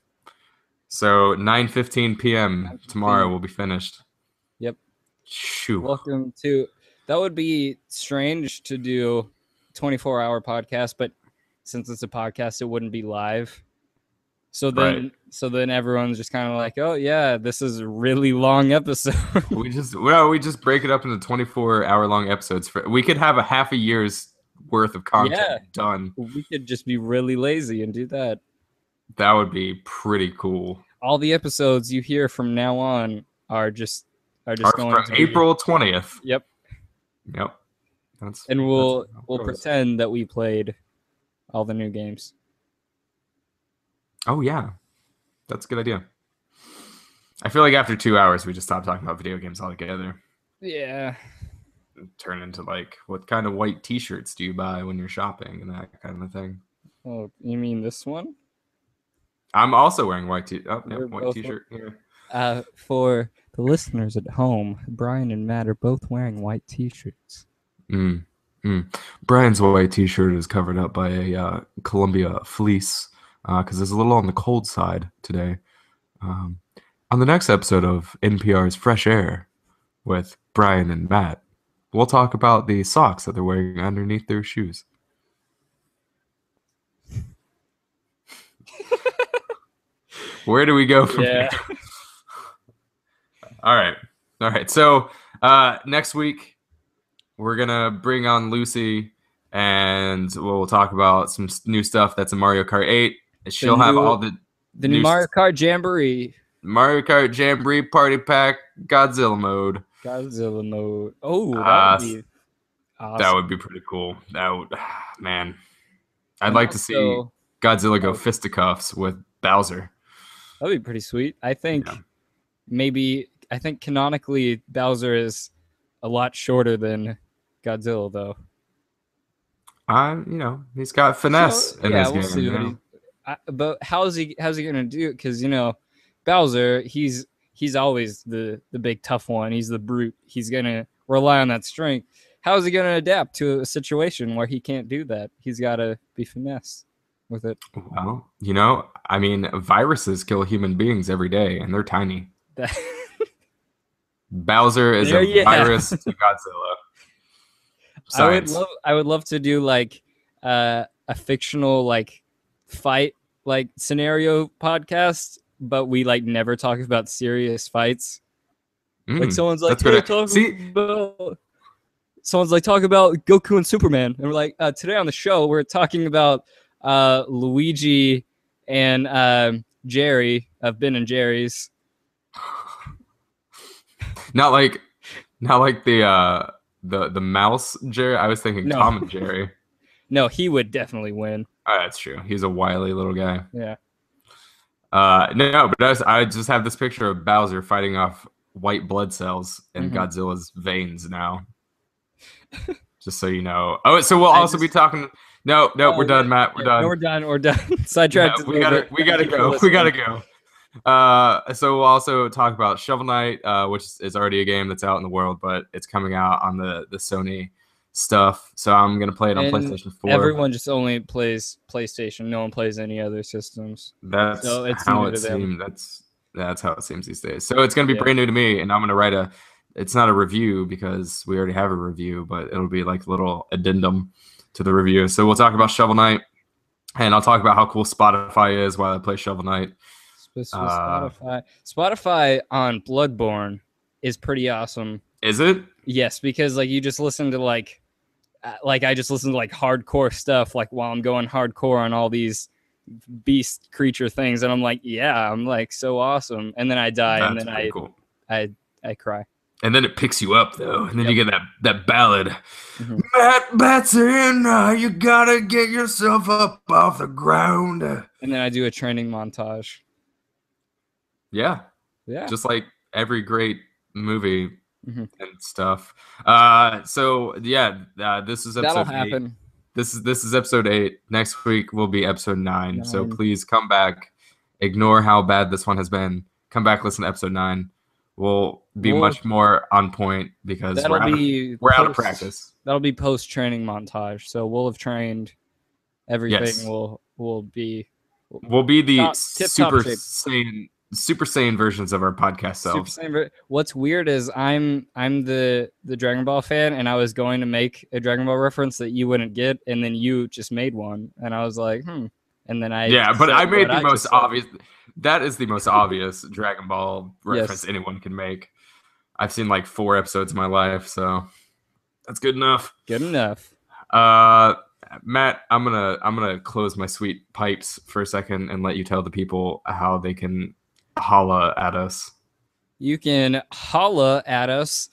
So 9:15 p.m. tomorrow we'll be finished. Yep. Shoot. Welcome to. That would be strange to do 24-hour podcast, but since it's a podcast, it wouldn't be live. So then everyone's just kind of like, oh yeah, this is a really long episode. we just break it up into 24-hour long episodes. We could have a half a year's worth of content done. We could just be really lazy and do that. That would be pretty cool. All the episodes you hear from now on are just going from April 20th. Yep. And we'll pretend that we played all the new games. Oh yeah, that's a good idea. I feel like after 2 hours, we just stop talking about video games altogether. Yeah. Turn into like, what kind of white T-shirts do you buy when you're shopping and that kind of thing. Oh, you mean this one? I'm also wearing white T-shirt here. For the listeners at home, Brian and Matt are both wearing white T-shirts. Brian's white T-shirt is covered up by a Columbia fleece because it's a little on the cold side today. On the next episode of NPR's Fresh Air with Brian and Matt, we'll talk about the socks that they're wearing underneath their shoes. Where do we go from here? All right. So next week we're gonna bring on Lucy, and we'll talk about some new stuff that's in Mario Kart 8. She'll have all the new Mario Kart Jamboree. Mario Kart Jamboree Party Pack Godzilla mode. Oh, that would be awesome. That would be pretty cool. Man. I'd like to see Godzilla go fisticuffs with Bowser. That'd be pretty sweet. I think canonically Bowser is a lot shorter than Godzilla, though. He's got finesse in his game. But how's he gonna do it? Because Bowser, he's always the big tough one. He's the brute. He's gonna rely on that strength. How is he gonna adapt to a situation where he can't do that? He's got to be finesse with it. Well, viruses kill human beings every day, and they're tiny. Bowser is a virus to Godzilla. Science. I would love to do like a fictional fight scenario podcast, but we never talk about serious fights. Someone's like, talk about Goku and Superman, and we're like, today on the show we're talking about Luigi and Jerry of Ben and Jerry's. Not like the mouse Jerry. I was thinking Tom and Jerry. No, he would definitely win. Oh, that's true. He's a wily little guy. Yeah. No, but I just have this picture of Bowser fighting off white blood cells in Godzilla's veins now. Just so you know. Oh, so we'll also be talking. No, we're done, Matt. We're done. No, we're done. Sidetracked. We gotta go. We gotta go. So we'll also talk about Shovel Knight, which is already a game that's out in the world, but it's coming out on the Sony stuff. So I'm gonna play it on PlayStation 4. Everyone just only plays PlayStation. No one plays any other systems. That's how it seems. That's how it seems these days. So it's gonna be brand new to me, and I'm gonna write it's not a review because we already have a review, but it'll be like a little addendum to the review. So we'll talk about Shovel Knight, and I'll talk about how cool Spotify is while I play Shovel Knight. Spotify on Bloodborne is pretty awesome. Is it? Yes, because you just listen to I just listen to hardcore stuff while I'm going hardcore on all these beast creature things, and I'm I'm so awesome, and then I die. That's and then cool. I cry. And then it picks you up, though. And then you get that ballad. Matt Batson, you gotta get yourself up off the ground. And then I do a training montage. Yeah. Just like every great movie and stuff. This is episode That'll happen. 8. This is episode 8. Next week will be episode 9. So please come back. Ignore how bad this one has been. Come back, listen to episode 9. We'll be much more on point because we're out of practice. That'll be post-training montage. So we'll have trained everything. Yes. We'll be the super sane versions of our podcast selves. What's weird is I'm the Dragon Ball fan, and I was going to make a Dragon Ball reference that you wouldn't get, and then you just made one, and I was like, and then I made the most obvious. That is the most obvious Dragon Ball reference anyone can make. I've seen 4 episodes in my life, so that's good enough. Good enough. Matt, I'm gonna close my sweet pipes for a second and let you tell the people how they can holla at us. You can holla at us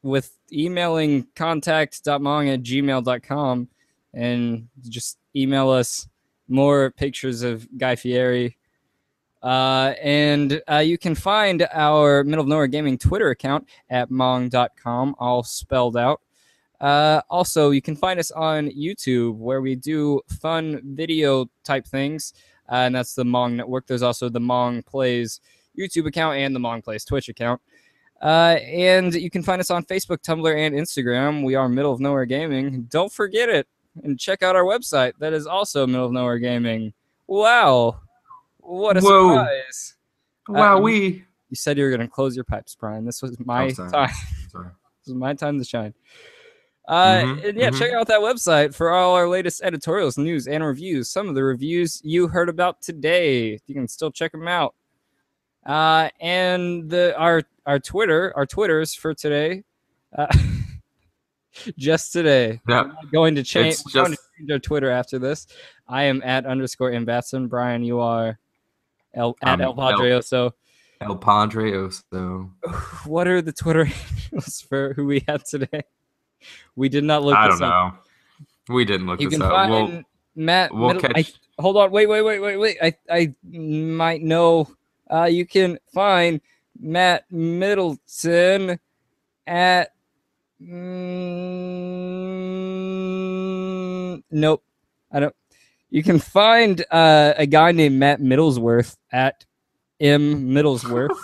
with emailing contact.mong@gmail.com, and just email us more pictures of Guy Fieri. And you can find our Middle of Nowhere Gaming Twitter account at mong.com, all spelled out. Also, you can find us on YouTube, where we do fun video type things, and that's the Mong Network. There's also the Mong Plays YouTube account and the Mongplace Twitch account. And you can find us on Facebook, Tumblr, and Instagram. We are Middle of Nowhere Gaming. Don't forget it. And check out our website. That is also Middle of Nowhere Gaming. Wow. What a surprise. Wow, you said you were going to close your pipes, Brian. This was my time. Sorry. This was my time to shine. And yeah, check out that website for all our latest editorials, news, and reviews. Some of the reviews you heard about today. You can still check them out. And our Twitters for today. Just today. Yep. I'm going to change our Twitter after this. I am at _Mbatson. Brian, you are at El Padreoso. El Padreoso. What are the Twitter handles for who we had today? We did not look this up. I don't know. We didn't look this up. You can find Matt. Hold on. Wait. I might know. You can find Matt Middleton at. Nope. I don't. You can find a guy named Matt Middlesworth at M Middlesworth.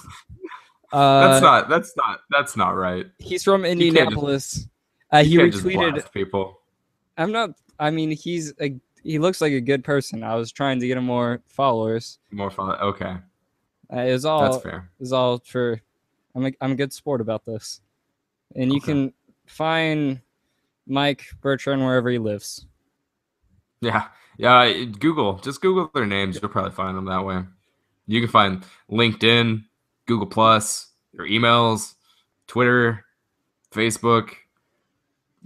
That's not right. He's from Indianapolis. He retweeted people. I'm not. I mean, he looks like a good person. I was trying to get him more followers. Okay. It was all. That's fair. It was all for. I'm a good sport about this, and you can find Mike Bertrand wherever he lives. Yeah. Just Google their names. You'll probably find them that way. You can find LinkedIn, Google Plus, their emails, Twitter, Facebook.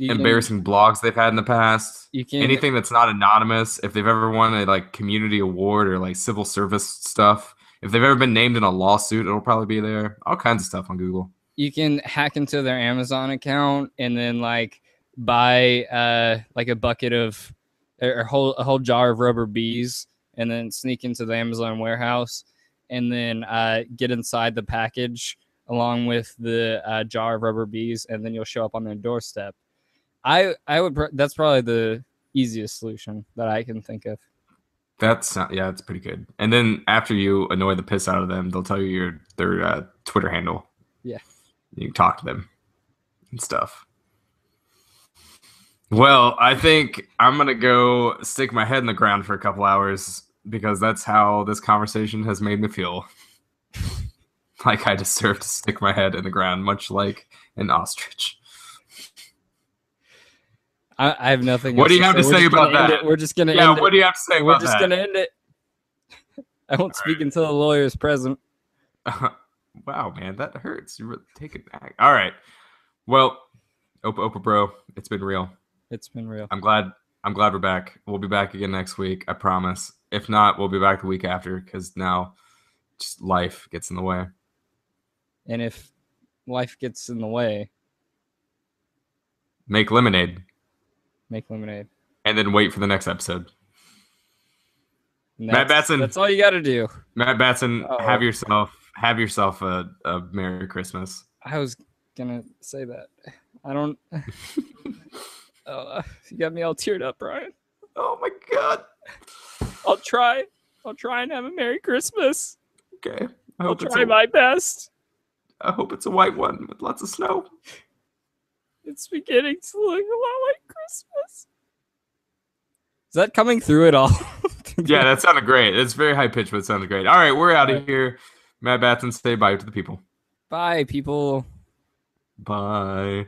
Embarrassing blogs they've had in the past. Anything that's not anonymous. If they've ever won a community award or civil service stuff. If they've ever been named in a lawsuit, it'll probably be there. All kinds of stuff on Google. You can hack into their Amazon account and then buy a bucket of or a whole jar of rubber bees and then sneak into the Amazon warehouse and then get inside the package along with the jar of rubber bees, and then you'll show up on their doorstep. That's probably the easiest solution that I can think of. That's pretty good. And then after you annoy the piss out of them, they'll tell you their Twitter handle. Yeah. You can talk to them and stuff. Well, I think I'm going to go stick my head in the ground for a couple hours because that's how this conversation has made me feel. Like I deserve to stick my head in the ground, much like an ostrich. I have nothing. What do you have to say about that? We're just gonna end it. What do you have to say about that? We're just gonna end it. I won't speak until the lawyer is present. Wow, man, that hurts. You really take it back. All right. Well, Opa bro, it's been real. It's been real. I'm glad we're back. We'll be back again next week. I promise. If not, we'll be back the week after because now just life gets in the way. And if life gets in the way, make lemonade. And then wait for the next episode. Matt Batson. That's all you got to do. Matt Batson, have yourself a Merry Christmas. I was going to say that. I don't. You got me all teared up, Brian. Oh, my God. I'll try and have a Merry Christmas. Okay. I'll try my best. I hope it's a white one with lots of snow. It's beginning to look a lot like Christmas. Is that coming through at all? Yeah, that sounded great. It's very high pitched, but it sounded great. All right, we're out of here. Matt Batson, say bye to the people. Bye, people. Bye.